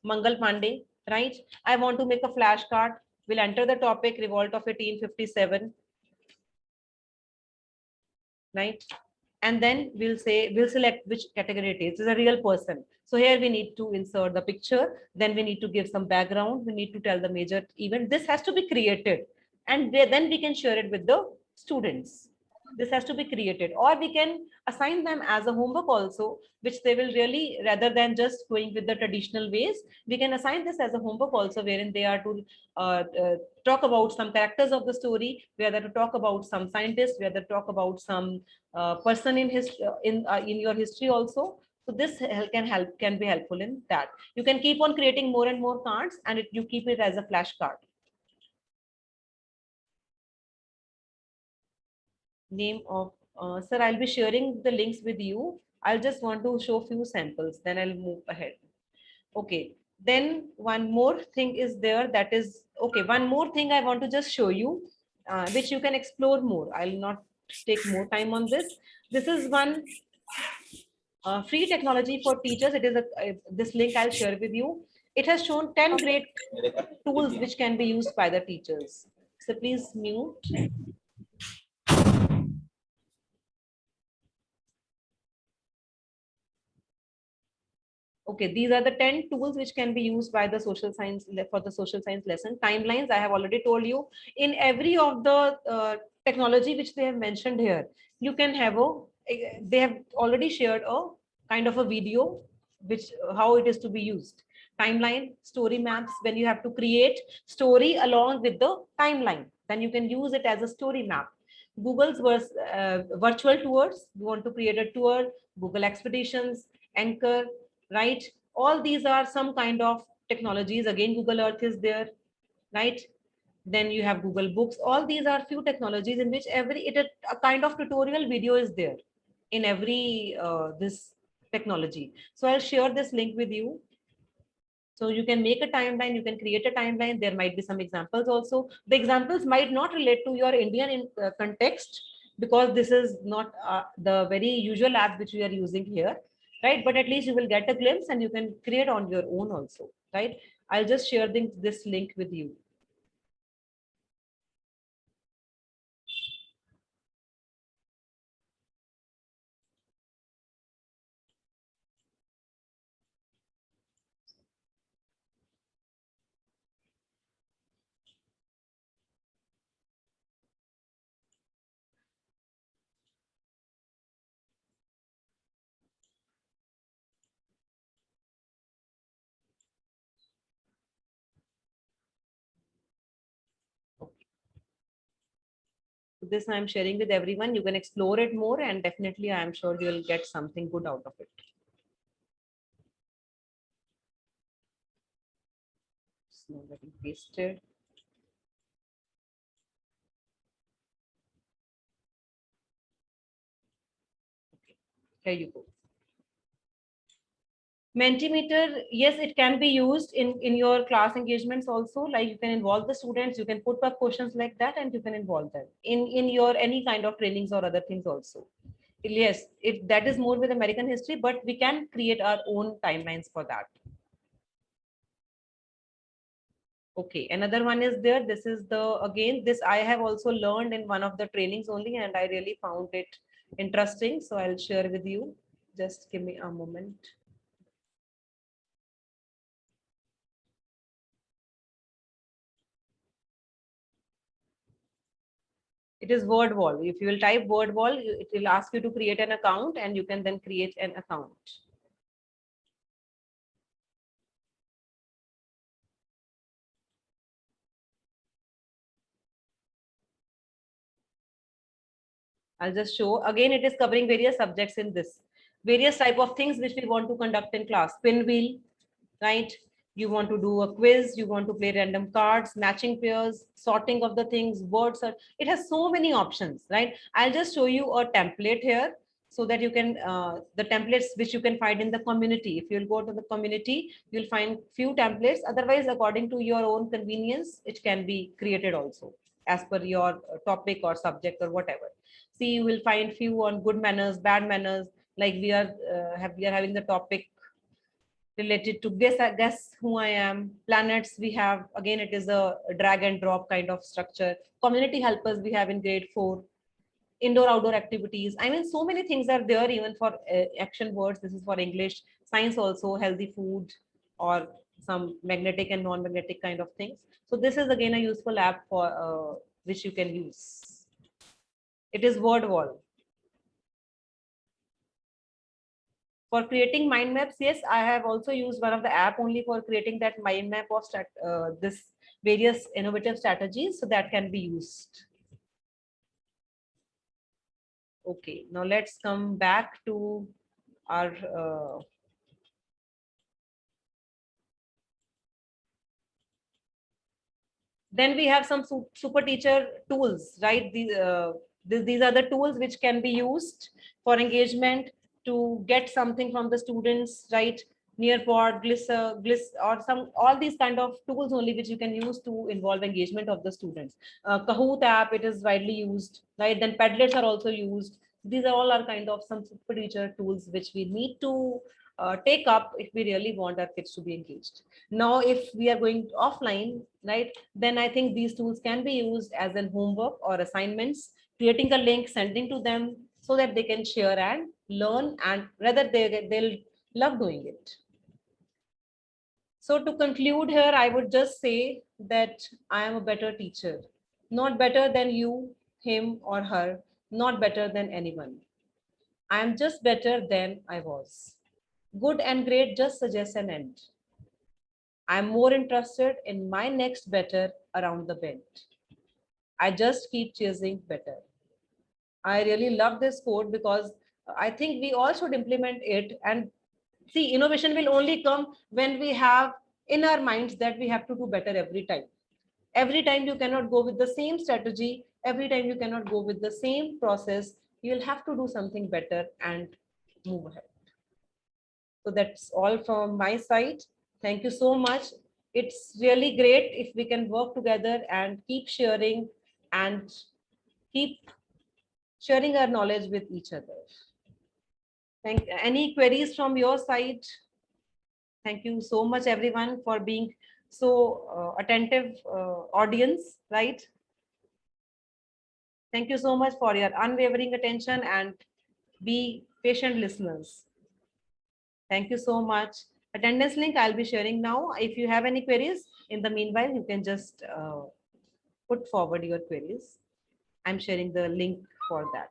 [SPEAKER 2] Mangal Pandey, right? I want to make a flashcard. We'll enter the topic revolt of 1857, right? And then we'll say, we'll select which category it is. It's a real person. So here we need to insert the picture. Then we need to give some background. We need to tell the major event. This has to be created. And then we can share it with the students. This has to be created, or we can assign them as a homework also, which they will really, rather than just going with the traditional ways, we can assign this as a homework also, wherein they are to talk about some characters of the story, whether to talk about some scientists, whether to talk about some person in his in your history also. So this can be helpful in that. You can keep on creating more and more cards, and you keep it as a flashcard. Name of sir, I'll be sharing the links with you. I'll just want to show few samples, then I'll move ahead. Okay, then one more thing is there, that is, okay, one more thing I want to just show you, which you can explore more. I'll not take more time on this. This is one free technology for teachers. It is this link I'll share with you. It has shown 10 great tools which can be used by the teachers. So please mute. Okay, these are the 10 tools which can be used by the social science for the social science lesson. Timelines, I have already told you. In every of the technology which they have mentioned here, you can have they have already shared a kind of a video, which how it is to be used. Timeline, story maps, when you have to create story along with the timeline, then you can use it as a story map. Google's virtual tours, you want to create a tour, Google Expeditions, Anchor, right? All these are some kind of technologies. Again, Google Earth is there, right? Then you have Google Books. All these are few technologies in which a kind of tutorial video is there in every this technology. So I'll share this link with you. So you can make a timeline, you can create a timeline. There might be some examples also. The examples might not relate to your Indian context, because this is not the very usual app which we are using here, right? But at least you will get a glimpse and you can create on your own also, right? I'll just share this link with you. This I'm sharing with everyone. You can explore it more, and definitely I'm sure you'll get something good out of it. It's not getting pasted. Okay. Here you go. Mentimeter, yes, it can be used in your class engagements also. Like, you can involve the students, you can put up questions like that, and you can involve them in your any kind of trainings or other things also. Yes, if that is more with American history, but we can create our own timelines for that. Okay, another one is there. This is the, again, this I have also learned in one of the trainings only, and I really found it interesting. So I'll share with you. Just give me a moment. It is word wall. If you will type word wall, it will ask you to create an account, and you can then create an account. I'll just show. Again, it is covering various subjects in this. Various type of things which we want to conduct in class. Pinwheel, right? You want to do a quiz, you want to play random cards, matching pairs, sorting of the things, word search. It has so many options, right? I'll just show you a template here so that you can, the templates which you can find in the community. If you'll go to the community, you'll find few templates. Otherwise, according to your own convenience, it can be created also as per your topic or subject or whatever. See, you will find few on good manners, bad manners. Like we are having the topic related to guess who I am. Planets we have, again it is a drag and drop kind of structure. Community helpers we have in grade 4. Indoor outdoor activities. I mean, so many things are there even for action words. This is for English. Science also, healthy food, or some magnetic and non-magnetic kind of things. So this is again a useful app for which you can use. It is word wall. For creating mind maps, yes, I have also used one of the app only for creating that mind map of this various innovative strategies, so that can be used. Okay, now let's come back to our then we have some super teacher tools, right? These are the tools which can be used for engagement to get something from the students, right? Nearpod, Gliss, or some all these kind of tools only which you can use to involve engagement of the students. Kahoot app, it is widely used, right? Then Padlets are also used. These are all are kind of some super teacher tools which we need to take up if we really want our kids to be engaged. Now, if we are going offline, right, then I think these tools can be used as an homework or assignments, creating a link, sending to them so that they can share and learn, and rather they'll love doing it. So to conclude here, I would just say that I am a better teacher, not better than you, him or her, not better than anyone. I am just better than I was. Good and great just suggest an end. I'm more interested in my next better around the bend. I just keep chasing better. I really love this quote because I think we all should implement it. And see, innovation will only come when we have in our minds that we have to do better every time. Every time you cannot go with the same strategy, every time you cannot go with the same process, you'll have to do something better and move ahead. So that's all from my side. Thank you so much. It's really great if we can work together and keep sharing and keep sharing our knowledge with each other. Any queries from your side? Thank you so much, everyone, for being so attentive audience, right? Thank you so much for your unwavering attention and be patient listeners. Thank you so much. Attendance link I'll be sharing now. If you have any queries, in the meanwhile, you can just put forward your queries. I'm sharing the link for that.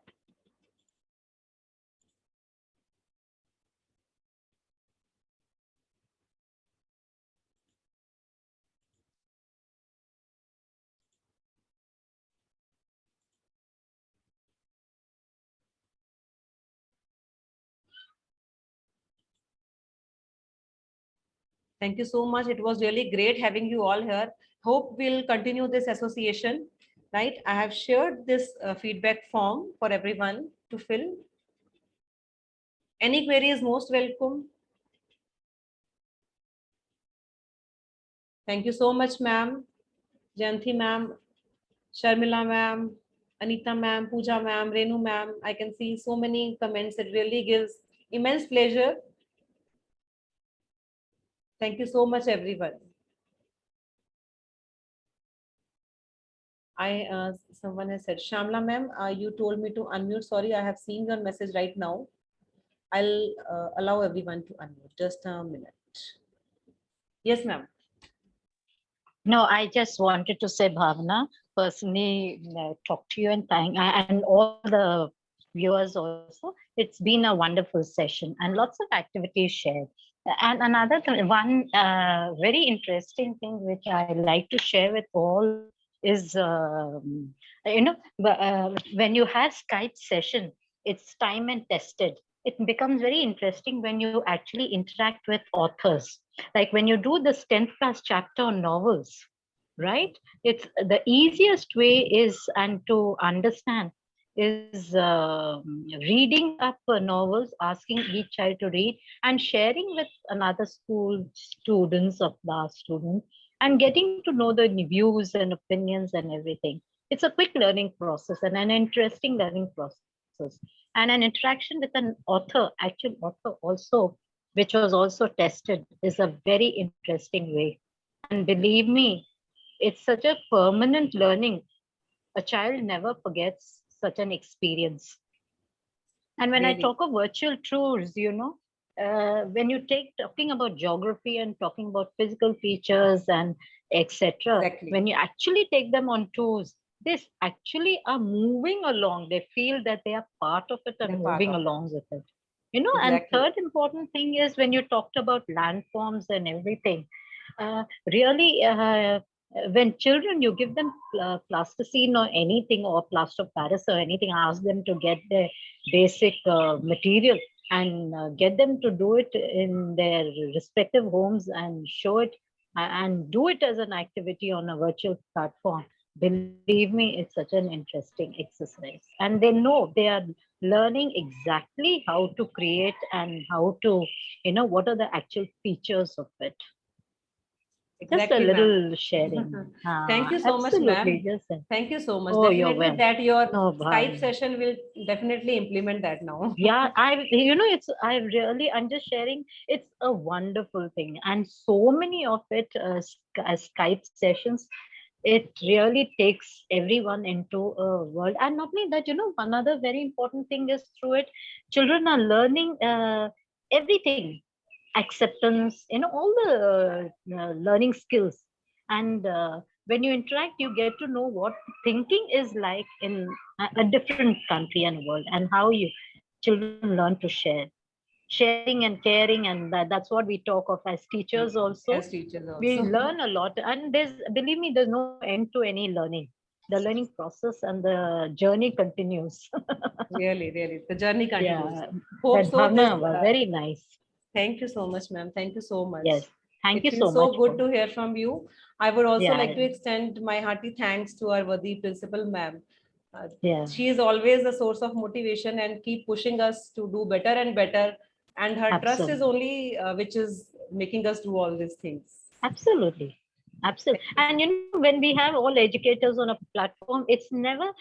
[SPEAKER 2] Thank you so much. It was really great having you all here. Hope we'll continue this association, right? I have shared this feedback form for everyone to fill. Any query is most welcome. Thank you so much, ma'am. Janthi ma'am, Sharmila ma'am, Anita ma'am, Pooja ma'am, Renu ma'am. I can see so many comments. It really gives immense pleasure. Thank you so much, everyone. Someone has said, Shamla ma'am, you told me to unmute. Sorry, I have seen your message right now. I'll allow everyone to unmute. Just a minute. Yes, ma'am.
[SPEAKER 5] No, I just wanted to say, Bhavna, personally talk to you and thank and all the viewers also. It's been a wonderful session and lots of activities shared. And another one very interesting thing which I like to share with all is, when you have Skype session, it's time and tested. It becomes very interesting when you actually interact with authors. Like when you do this 10th class chapter on novels, right? It's the easiest way is, and to understand, is reading up novels, asking each child to read and sharing with another school students of the students and getting to know the views and opinions and everything. It's a quick learning process and an interesting learning process, and an interaction with an author, actual author also, which was also tested, is a very interesting way. And believe me, it's such a permanent learning. A child never forgets such an experience. And when I
[SPEAKER 2] Really?
[SPEAKER 5] talk of virtual tours, when you talking about geography and talking about physical features and etc.,
[SPEAKER 2] Exactly.
[SPEAKER 5] when you actually take them on tours, they actually are moving along. They feel that they are part of it and
[SPEAKER 2] They're part
[SPEAKER 5] moving
[SPEAKER 2] of it.
[SPEAKER 5] along with it. And
[SPEAKER 2] Exactly.
[SPEAKER 5] third important thing is when you talked about landforms and everything, really, when children, you give them plasticine or anything, or plaster of Paris or anything, ask them to get their basic material and get them to do it in their respective homes and show it and do it as an activity on a virtual platform. Believe me, it's such an interesting exercise. And they know they are learning exactly how to create and how to, what are the actual features of it. Just a
[SPEAKER 2] Exactly, ma'am.
[SPEAKER 5] little sharing.
[SPEAKER 2] Thank you so much,
[SPEAKER 5] Absolutely.
[SPEAKER 2] ma'am.
[SPEAKER 5] Just
[SPEAKER 2] Thank you so much.
[SPEAKER 5] oh, you're
[SPEAKER 2] Definitely
[SPEAKER 5] well.
[SPEAKER 2] that your
[SPEAKER 5] No,
[SPEAKER 2] Skype
[SPEAKER 5] Bhavna.
[SPEAKER 2] session will definitely implement that now.
[SPEAKER 5] Yeah, I'm just sharing, it's a wonderful thing. And so many of it, Skype sessions, it really takes everyone into a world. And not only that, another very important thing is through it, children are learning everything, acceptance, all the learning skills. And when you interact, you get to know what thinking is like in a different country and world, and how children learn to share, sharing and caring. And that's what we talk of as teachers also.
[SPEAKER 2] As teachers
[SPEAKER 5] We
[SPEAKER 2] also.
[SPEAKER 5] learn a lot, and believe me, there's no end to any learning. The learning process and the journey continues.
[SPEAKER 2] Really, really. The journey continues.
[SPEAKER 5] Yeah,
[SPEAKER 2] Hope
[SPEAKER 5] that
[SPEAKER 2] so. This.
[SPEAKER 5] Bhavna was very nice.
[SPEAKER 2] Thank you so much, ma'am. Thank you so much.
[SPEAKER 5] Yes, thank
[SPEAKER 2] It
[SPEAKER 5] you
[SPEAKER 2] feels
[SPEAKER 5] so
[SPEAKER 2] so
[SPEAKER 5] much
[SPEAKER 2] good
[SPEAKER 5] for,
[SPEAKER 2] to hear from you. I would also like
[SPEAKER 5] yeah,
[SPEAKER 2] to extend my hearty thanks to our worthy principal, ma'am.
[SPEAKER 5] yeah,
[SPEAKER 2] She is always a source of motivation and keep pushing us to do better and better. And her trust is
[SPEAKER 5] absolutely.
[SPEAKER 2] only which is making us do all these things.
[SPEAKER 5] Absolutely. Absolutely. And when we have all educators on a platform, it's never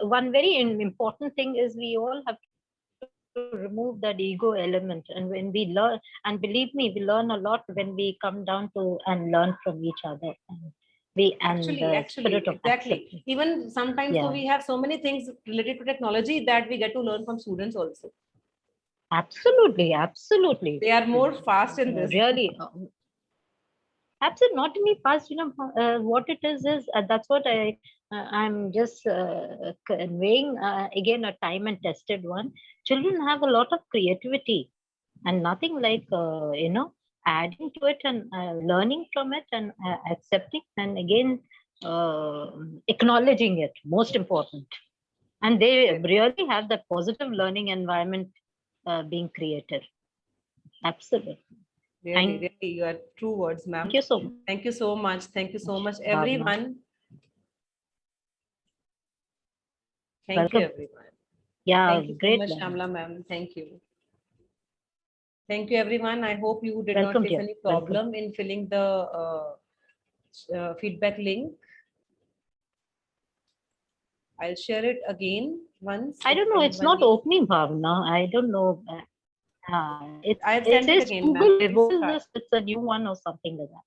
[SPEAKER 5] one very important thing is we all have to remove that ego element. And when we learn, and believe me, we learn a lot when we come down to and learn from each other. And the spirit of
[SPEAKER 2] Actually,
[SPEAKER 5] acceptance.
[SPEAKER 2] exactly. Even sometimes,
[SPEAKER 5] Yeah,
[SPEAKER 2] so we have so many things related to technology that we get to learn from students also.
[SPEAKER 5] absolutely. Absolutely.
[SPEAKER 2] They are more fast in this.
[SPEAKER 5] Really. Absolutely, not only fast, what it is that's what I'm just conveying again, a time and tested one. Children have a lot of creativity, and nothing like adding to it and learning from it and accepting, and again acknowledging it. Most important, and they really have that positive learning environment being created. Absolutely.
[SPEAKER 2] Really,
[SPEAKER 5] Thank you
[SPEAKER 2] really,
[SPEAKER 5] so
[SPEAKER 2] you are
[SPEAKER 5] much.
[SPEAKER 2] true words, ma'am. Thank you so much. Thank you so much,
[SPEAKER 5] Bhavna.
[SPEAKER 2] everyone. Thank you,
[SPEAKER 5] Welcome.
[SPEAKER 2] everyone.
[SPEAKER 5] Yeah,
[SPEAKER 2] Thank you so
[SPEAKER 5] great
[SPEAKER 2] much,
[SPEAKER 5] learning.
[SPEAKER 2] Shamla, ma'am. Thank you. Thank you, everyone. I hope you did not
[SPEAKER 5] Welcome,
[SPEAKER 2] face
[SPEAKER 5] dear.
[SPEAKER 2] any
[SPEAKER 5] Welcome.
[SPEAKER 2] problem in filling the feedback link. I'll share it again once.
[SPEAKER 5] I
[SPEAKER 2] if
[SPEAKER 5] don't know. It's
[SPEAKER 2] anyone
[SPEAKER 5] not
[SPEAKER 2] needs.
[SPEAKER 5] opening, Bhavna. I don't know.
[SPEAKER 2] I've
[SPEAKER 5] It
[SPEAKER 2] sent it
[SPEAKER 5] says
[SPEAKER 2] again, ma'am.
[SPEAKER 5] Google.
[SPEAKER 2] Please
[SPEAKER 5] What is
[SPEAKER 2] try.
[SPEAKER 5] this? It's a new one or something like that.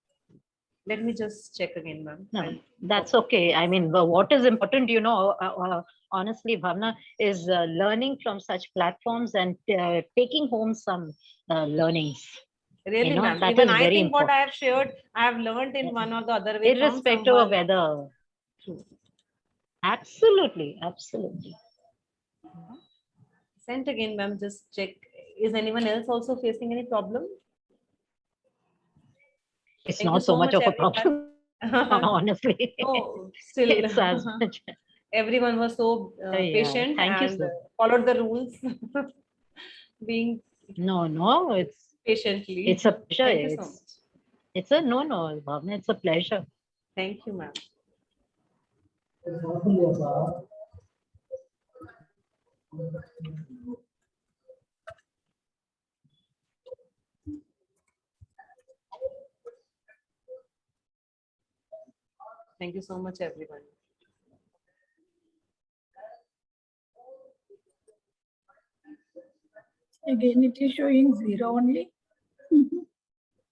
[SPEAKER 2] Let me just check again, ma'am.
[SPEAKER 5] No, that's okay. I mean, what is important, honestly, Bhavna, is learning from such platforms and taking home some learnings.
[SPEAKER 2] Really, ma'am.
[SPEAKER 5] That
[SPEAKER 2] Even
[SPEAKER 5] is
[SPEAKER 2] I
[SPEAKER 5] very
[SPEAKER 2] think what
[SPEAKER 5] important.
[SPEAKER 2] I have shared, I have learned in one or the other way from
[SPEAKER 5] Irrespective of
[SPEAKER 2] someone.
[SPEAKER 5] whether.
[SPEAKER 2] True.
[SPEAKER 5] Absolutely, absolutely.
[SPEAKER 2] Sent again, ma'am. Just check. Is anyone else also facing any problem?
[SPEAKER 5] It's
[SPEAKER 2] Thank you
[SPEAKER 5] not so
[SPEAKER 2] so
[SPEAKER 5] much
[SPEAKER 2] much,
[SPEAKER 5] of a
[SPEAKER 2] everyone.
[SPEAKER 5] problem, honestly.
[SPEAKER 2] No, still,
[SPEAKER 5] It's as much.
[SPEAKER 2] everyone was so
[SPEAKER 5] Yeah,
[SPEAKER 2] patient
[SPEAKER 5] thank you,
[SPEAKER 2] and
[SPEAKER 5] sir.
[SPEAKER 2] followed the rules, being
[SPEAKER 5] No,
[SPEAKER 2] patiently.
[SPEAKER 5] it's a pleasure.
[SPEAKER 2] Thank you so much.
[SPEAKER 5] It's a no, Bhavna, it's a pleasure.
[SPEAKER 2] Thank you, ma'am. Thank you so much, everyone.
[SPEAKER 6] Again, it is showing 0 only.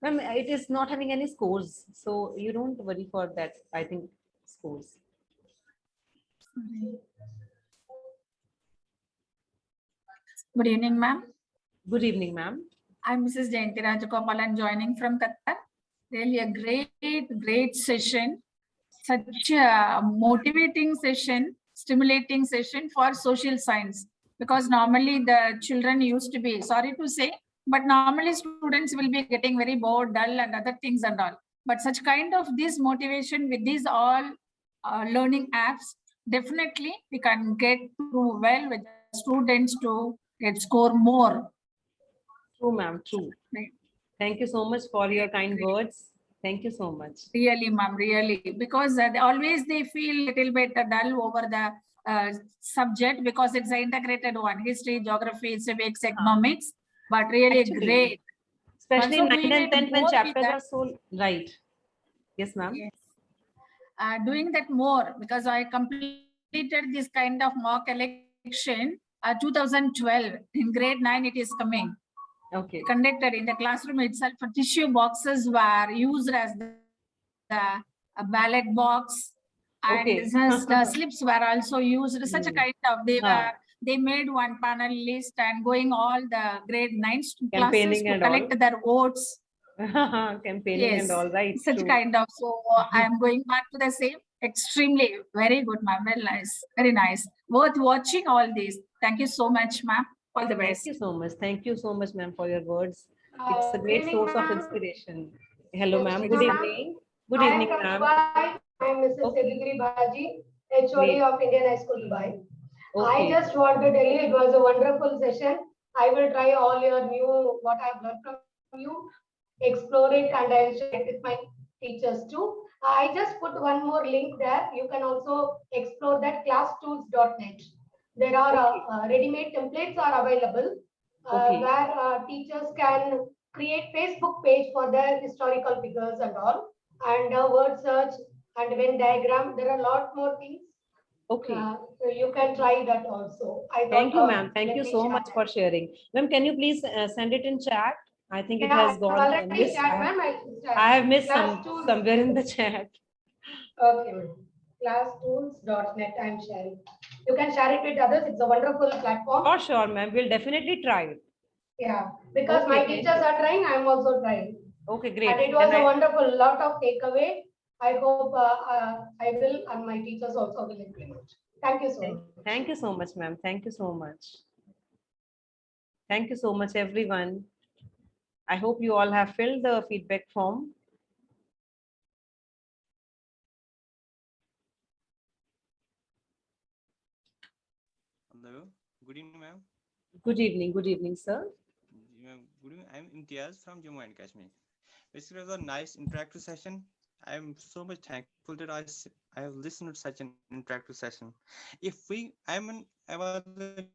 [SPEAKER 2] Ma'am, it is not having any scores, so you don't worry for that. I think scores.
[SPEAKER 6] Good evening, ma'am.
[SPEAKER 2] Good evening, ma'am.
[SPEAKER 6] I'm Mrs. Jayanti Rajagopal. I'm joining from Qatar. Really a great session. Such a motivating session, stimulating session for social science. Because normally the children used to be, sorry to say, but normally students will be getting very bored, dull and other things and all. But such kind of this motivation with these all learning apps, definitely we can get through well with the students to get score more.
[SPEAKER 2] True, ma'am. True.
[SPEAKER 6] Right.
[SPEAKER 2] Thank you so much for your kind words. Thank you so much.
[SPEAKER 6] Really, ma'am, really. Because always they feel a little bit dull over the subject because it's an integrated one, history, geography, civics, economics, but really
[SPEAKER 2] Actually,
[SPEAKER 6] great.
[SPEAKER 2] especially
[SPEAKER 6] Also
[SPEAKER 2] 9th
[SPEAKER 6] doing
[SPEAKER 2] and
[SPEAKER 6] it
[SPEAKER 2] 10th when
[SPEAKER 6] more with
[SPEAKER 2] chapters
[SPEAKER 6] that.
[SPEAKER 2] are so right. Yes, ma'am.
[SPEAKER 6] Yes. Doing that more because I completed this kind of mock election 2012. In grade 9, it is coming.
[SPEAKER 2] Okay.
[SPEAKER 6] Conducted in the classroom itself. Tissue boxes were used as the ballot box, and
[SPEAKER 2] Okay.
[SPEAKER 6] the slips were also used. Such a kind of they made one panel list and going all the grade 9 classes
[SPEAKER 2] Campaigning
[SPEAKER 6] to
[SPEAKER 2] and
[SPEAKER 6] collect
[SPEAKER 2] all.
[SPEAKER 6] their votes.
[SPEAKER 2] Campaigning
[SPEAKER 6] Yes,
[SPEAKER 2] and all, right?
[SPEAKER 6] such
[SPEAKER 2] True.
[SPEAKER 6] kind of. So I am going back to the same. Extremely very good, ma'am. Very nice, very nice. Worth watching all these. Thank you so much, ma'am. All the
[SPEAKER 2] Thank
[SPEAKER 6] best.
[SPEAKER 2] you so much. Thank you so much, ma'am, for your words. It's a
[SPEAKER 4] Good
[SPEAKER 2] great
[SPEAKER 4] evening,
[SPEAKER 2] source of
[SPEAKER 4] ma'am.
[SPEAKER 2] inspiration. Hello,
[SPEAKER 4] Ms.
[SPEAKER 2] ma'am. Good
[SPEAKER 4] Rachna, ma'am.
[SPEAKER 2] evening. Good
[SPEAKER 4] I am
[SPEAKER 2] evening,
[SPEAKER 4] from
[SPEAKER 2] ma'am.
[SPEAKER 4] Dubai. I am Mrs.
[SPEAKER 2] Okay.
[SPEAKER 4] Sedgwick Bhaji, HOD
[SPEAKER 2] Great.
[SPEAKER 4] of Indian High School, Dubai. I
[SPEAKER 2] Okay.
[SPEAKER 4] just want to tell you it was a wonderful session. I will try all your new, what I've learned from you, explore it, and I'll share it with my teachers too. I just put one more link there. You can also explore that classtools.net. There are
[SPEAKER 2] Okay.
[SPEAKER 4] ready-made templates are available
[SPEAKER 2] Okay.
[SPEAKER 4] where teachers can create Facebook page for their historical figures and all, and word search and Venn diagram. There are a lot more things.
[SPEAKER 2] Okay.
[SPEAKER 4] You can try that also. I
[SPEAKER 2] Thank
[SPEAKER 4] thought,
[SPEAKER 2] you, ma'am. Thank
[SPEAKER 4] let
[SPEAKER 2] you
[SPEAKER 4] me
[SPEAKER 2] so
[SPEAKER 4] share
[SPEAKER 2] much
[SPEAKER 4] that.
[SPEAKER 2] for sharing. Ma'am, can you please send it in chat? I think it
[SPEAKER 4] Yeah,
[SPEAKER 2] has
[SPEAKER 4] I've
[SPEAKER 2] gone
[SPEAKER 4] already
[SPEAKER 2] missed.
[SPEAKER 4] shared, ma'am.
[SPEAKER 2] I have missed
[SPEAKER 4] Class tools.
[SPEAKER 2] somewhere in the chat.
[SPEAKER 4] Okay, ma'am. Classtools.net. I'm sharing. You can share it with others. It's a wonderful platform.
[SPEAKER 2] For sure, ma'am. We'll definitely try it.
[SPEAKER 4] Yeah, because
[SPEAKER 2] Okay,
[SPEAKER 4] my
[SPEAKER 2] thank
[SPEAKER 4] teachers
[SPEAKER 2] you.
[SPEAKER 4] are trying. I'm also trying.
[SPEAKER 2] Okay,
[SPEAKER 4] And
[SPEAKER 2] great.
[SPEAKER 4] it was a wonderful lot of takeaway. I hope I will, and my teachers also will implement. Thank you so much.
[SPEAKER 2] Thank you so much, ma'am. Thank you so much. Thank you so much, everyone. I hope you all have filled the feedback form.
[SPEAKER 7] Hello. Good evening, ma'am.
[SPEAKER 2] Good evening, sir.
[SPEAKER 7] Good evening. I'm Imtiaz from Jammu and Kashmir. Basically, it was a nice interactive session. I'm so much thankful that I have listened to such an interactive session. I was a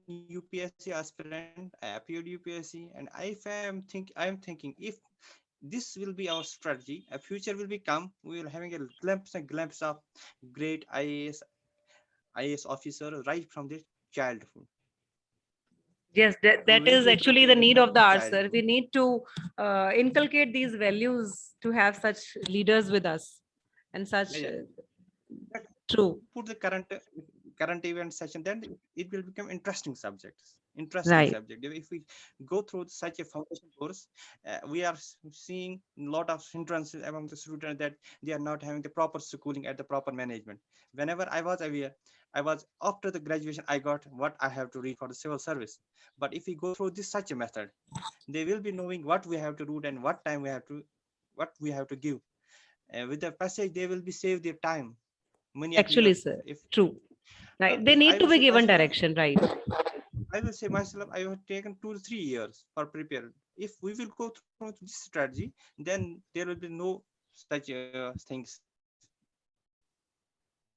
[SPEAKER 7] UPSC aspirant. I appeared UPSC, and I'm thinking if this will be our strategy, a future will become. We will having a glimpse of great IAS IAS officer right from their childhood.
[SPEAKER 2] Yes, that
[SPEAKER 7] We will
[SPEAKER 2] is
[SPEAKER 7] be
[SPEAKER 2] actually the
[SPEAKER 7] educating
[SPEAKER 2] need
[SPEAKER 7] from
[SPEAKER 2] of the hour, sir.
[SPEAKER 7] childhood.
[SPEAKER 2] We need to inculcate these values to have such leaders with us and such
[SPEAKER 7] Yeah, yeah.
[SPEAKER 2] true.
[SPEAKER 7] Put the current event session, then it will become interesting subjects. Interesting
[SPEAKER 2] Right.
[SPEAKER 7] subject. If we go through such a foundation course, we are seeing a lot of hindrances among the students that they are not having the proper schooling at the proper management. Whenever I was aware, I was after the graduation, I got what I have to read for the civil service. But if we go through this such a method, they will be knowing what we have to do and what we have to give. With the passage, they will be save their time, money of
[SPEAKER 2] Actually,
[SPEAKER 7] years.
[SPEAKER 2] sir. True. Right. They
[SPEAKER 7] If
[SPEAKER 2] need
[SPEAKER 7] I
[SPEAKER 2] to
[SPEAKER 7] will
[SPEAKER 2] be
[SPEAKER 7] say
[SPEAKER 2] given
[SPEAKER 7] myself,
[SPEAKER 2] direction, right?
[SPEAKER 7] I will say myself, I have taken 2 to 3 years for preparing. If we will go through this strategy, then there will be no such things.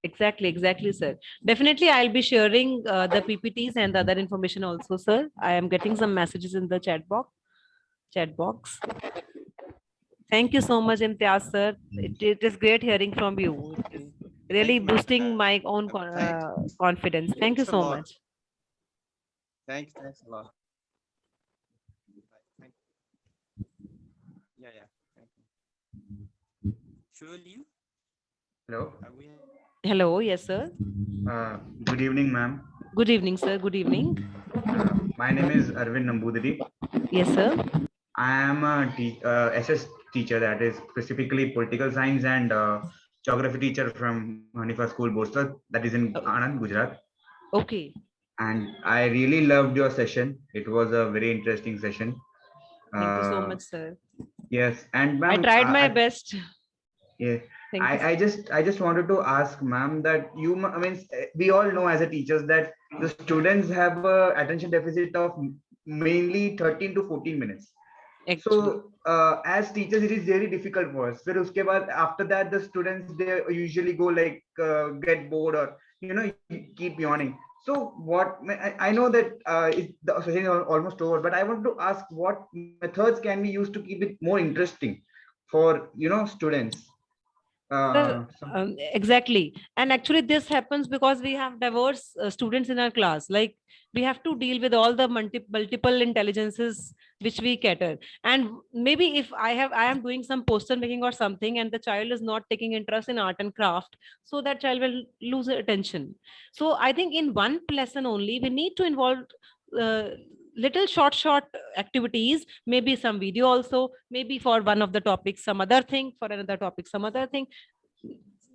[SPEAKER 2] Exactly, sir. Definitely, I'll be sharing the PPTs and the other information also, sir. I am getting some messages in the chat box. Chat box. Thank you so much, Imtiaz, sir. It is great hearing from you. It is really
[SPEAKER 7] Thank you,
[SPEAKER 2] boosting
[SPEAKER 7] ma'am.
[SPEAKER 2] my own confidence. Thank you
[SPEAKER 7] Thanks a
[SPEAKER 2] so
[SPEAKER 7] lot.
[SPEAKER 2] much.
[SPEAKER 7] Thanks a lot. Thank Yeah, yeah. Thank you. Surely,
[SPEAKER 8] Hello.
[SPEAKER 7] we
[SPEAKER 2] Hello, yes, sir.
[SPEAKER 8] Good evening, ma'am.
[SPEAKER 2] Good evening, sir. Good evening.
[SPEAKER 8] My name is Arvind Nambudiri.
[SPEAKER 2] Yes, sir.
[SPEAKER 8] I am a SS teacher, that is specifically political science and geography teacher from Hanifa School, Boston, that is in Anand, Gujarat.
[SPEAKER 2] Okay.
[SPEAKER 8] And I really loved your session. It was a very interesting session.
[SPEAKER 2] Thank you so much, sir.
[SPEAKER 8] Yes, and
[SPEAKER 2] I
[SPEAKER 8] ma'am,
[SPEAKER 2] tried my best.
[SPEAKER 8] yeah,
[SPEAKER 2] Thank you, sir.
[SPEAKER 8] I just wanted to ask ma'am that I mean, we all know as a teachers that the students have a attention deficit of mainly 13 to 14 minutes.
[SPEAKER 2] Actually.
[SPEAKER 8] So as teachers, it is very difficult for us. फिर उसके बाद after that, the students, they usually go like get bored, or keep yawning. So what I know that the session is almost over, but I want to ask what methods can we use to keep it more interesting for students.
[SPEAKER 2] Sir,
[SPEAKER 8] So,
[SPEAKER 2] exactly. And actually, this happens because we have diverse students in our class. Like we have to deal with all the multiple intelligences which we cater. And maybe if I am doing some poster making or something, and the child is not taking interest in art and craft, so that child will lose attention. So I think in one lesson only, we need to involve little short activities, maybe some video also, maybe for one of the topics some other thing, for another topic some other thing.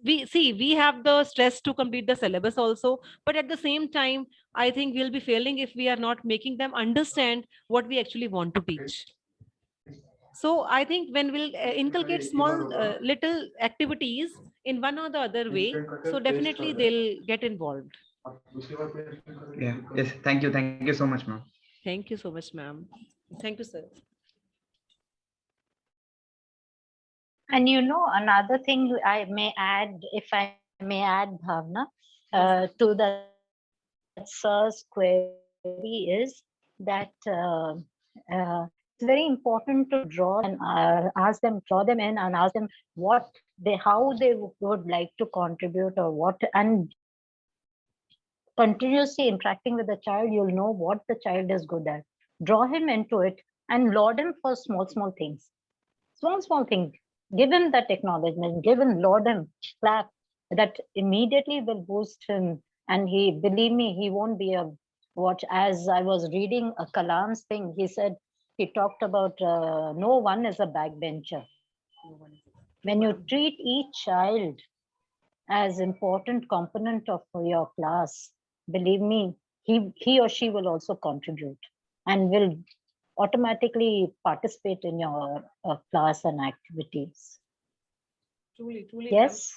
[SPEAKER 2] We have the stress to complete the syllabus also, but at the same time I think we'll be failing if we are not making them understand what we actually want to teach. So I think when we'll inculcate small little activities in one or the other way, so definitely they'll get involved.
[SPEAKER 8] yeah, yes, thank you so much, ma'am.
[SPEAKER 2] Thank you so much, ma'am. Thank you, sir.
[SPEAKER 5] And another thing I may add, if I may add, Bhavna, to that sir's query is that it's very important to draw and draw them in and ask them how they would like to contribute or what, and continuously interacting with the child, you'll know what the child is good at. Draw him into it and laud him for small things. Small things. Give him that acknowledgement, laud him, clap. That immediately will boost him. And believe me, he won't be as I was reading a Kalam's thing, he talked about no one is a backbencher. When you treat each child as important component of your class, believe me, he or she will also contribute and will automatically participate in your class and activities.
[SPEAKER 2] Truly.
[SPEAKER 5] Yes.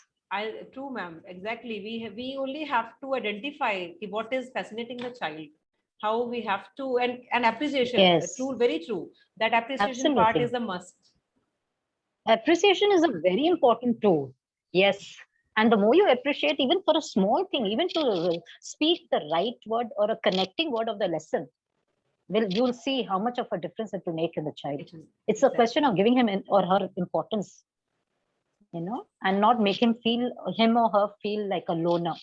[SPEAKER 2] True, ma'am. Exactly. We only have to identify what is fascinating the child, how we have to, and appreciation.
[SPEAKER 5] Yes.
[SPEAKER 2] True, very true. That appreciation part is a must.
[SPEAKER 5] Appreciation is a very important tool. Yes. And the more you appreciate, even for a small thing, even to speak the right word or a connecting word of the lesson, you'll see how much of a difference it will make in the child. It's a question of giving him or her importance, and not make him or her feel like a loner.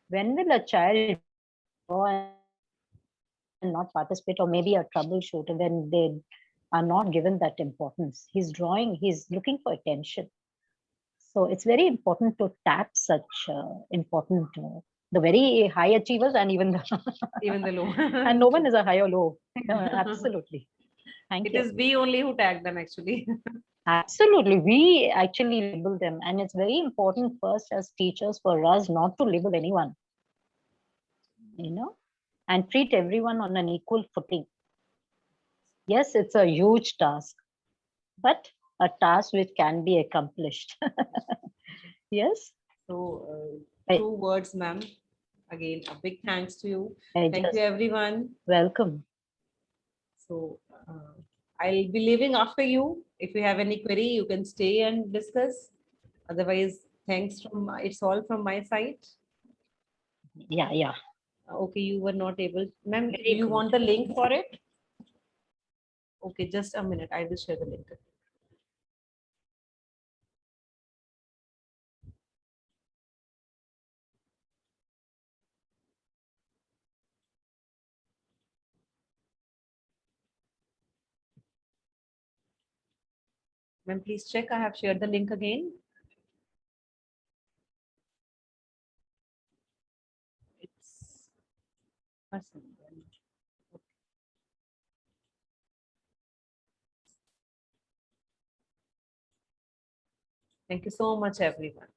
[SPEAKER 5] When will a child go and not participate, or maybe a troubleshooter, when they are not given that importance? He's drawing, he's looking for attention. So it's very important to tap such important, the very high achievers and even
[SPEAKER 2] the low.
[SPEAKER 5] And no one is a high or low. Absolutely. Thank
[SPEAKER 2] It
[SPEAKER 5] you.
[SPEAKER 2] is we only who tag them actually.
[SPEAKER 5] Absolutely. We actually label them. And it's very important first as teachers for us not to label anyone, and treat everyone on an equal footing. Yes, it's a huge task, but a task which can be accomplished. Yes.
[SPEAKER 2] So, 2 words, ma'am. Again, a big thanks to you. Thank you, everyone.
[SPEAKER 5] Welcome.
[SPEAKER 2] So, I'll be leaving after you. If you have any query, you can stay and discuss. Otherwise, thanks it's all from my side.
[SPEAKER 5] Yeah.
[SPEAKER 2] Okay, you were not able. Ma'am, do you want the link for it? Okay, just a minute. I will share the link. Ma'am, please check. I have shared the link again. It's Thank you so much, everyone.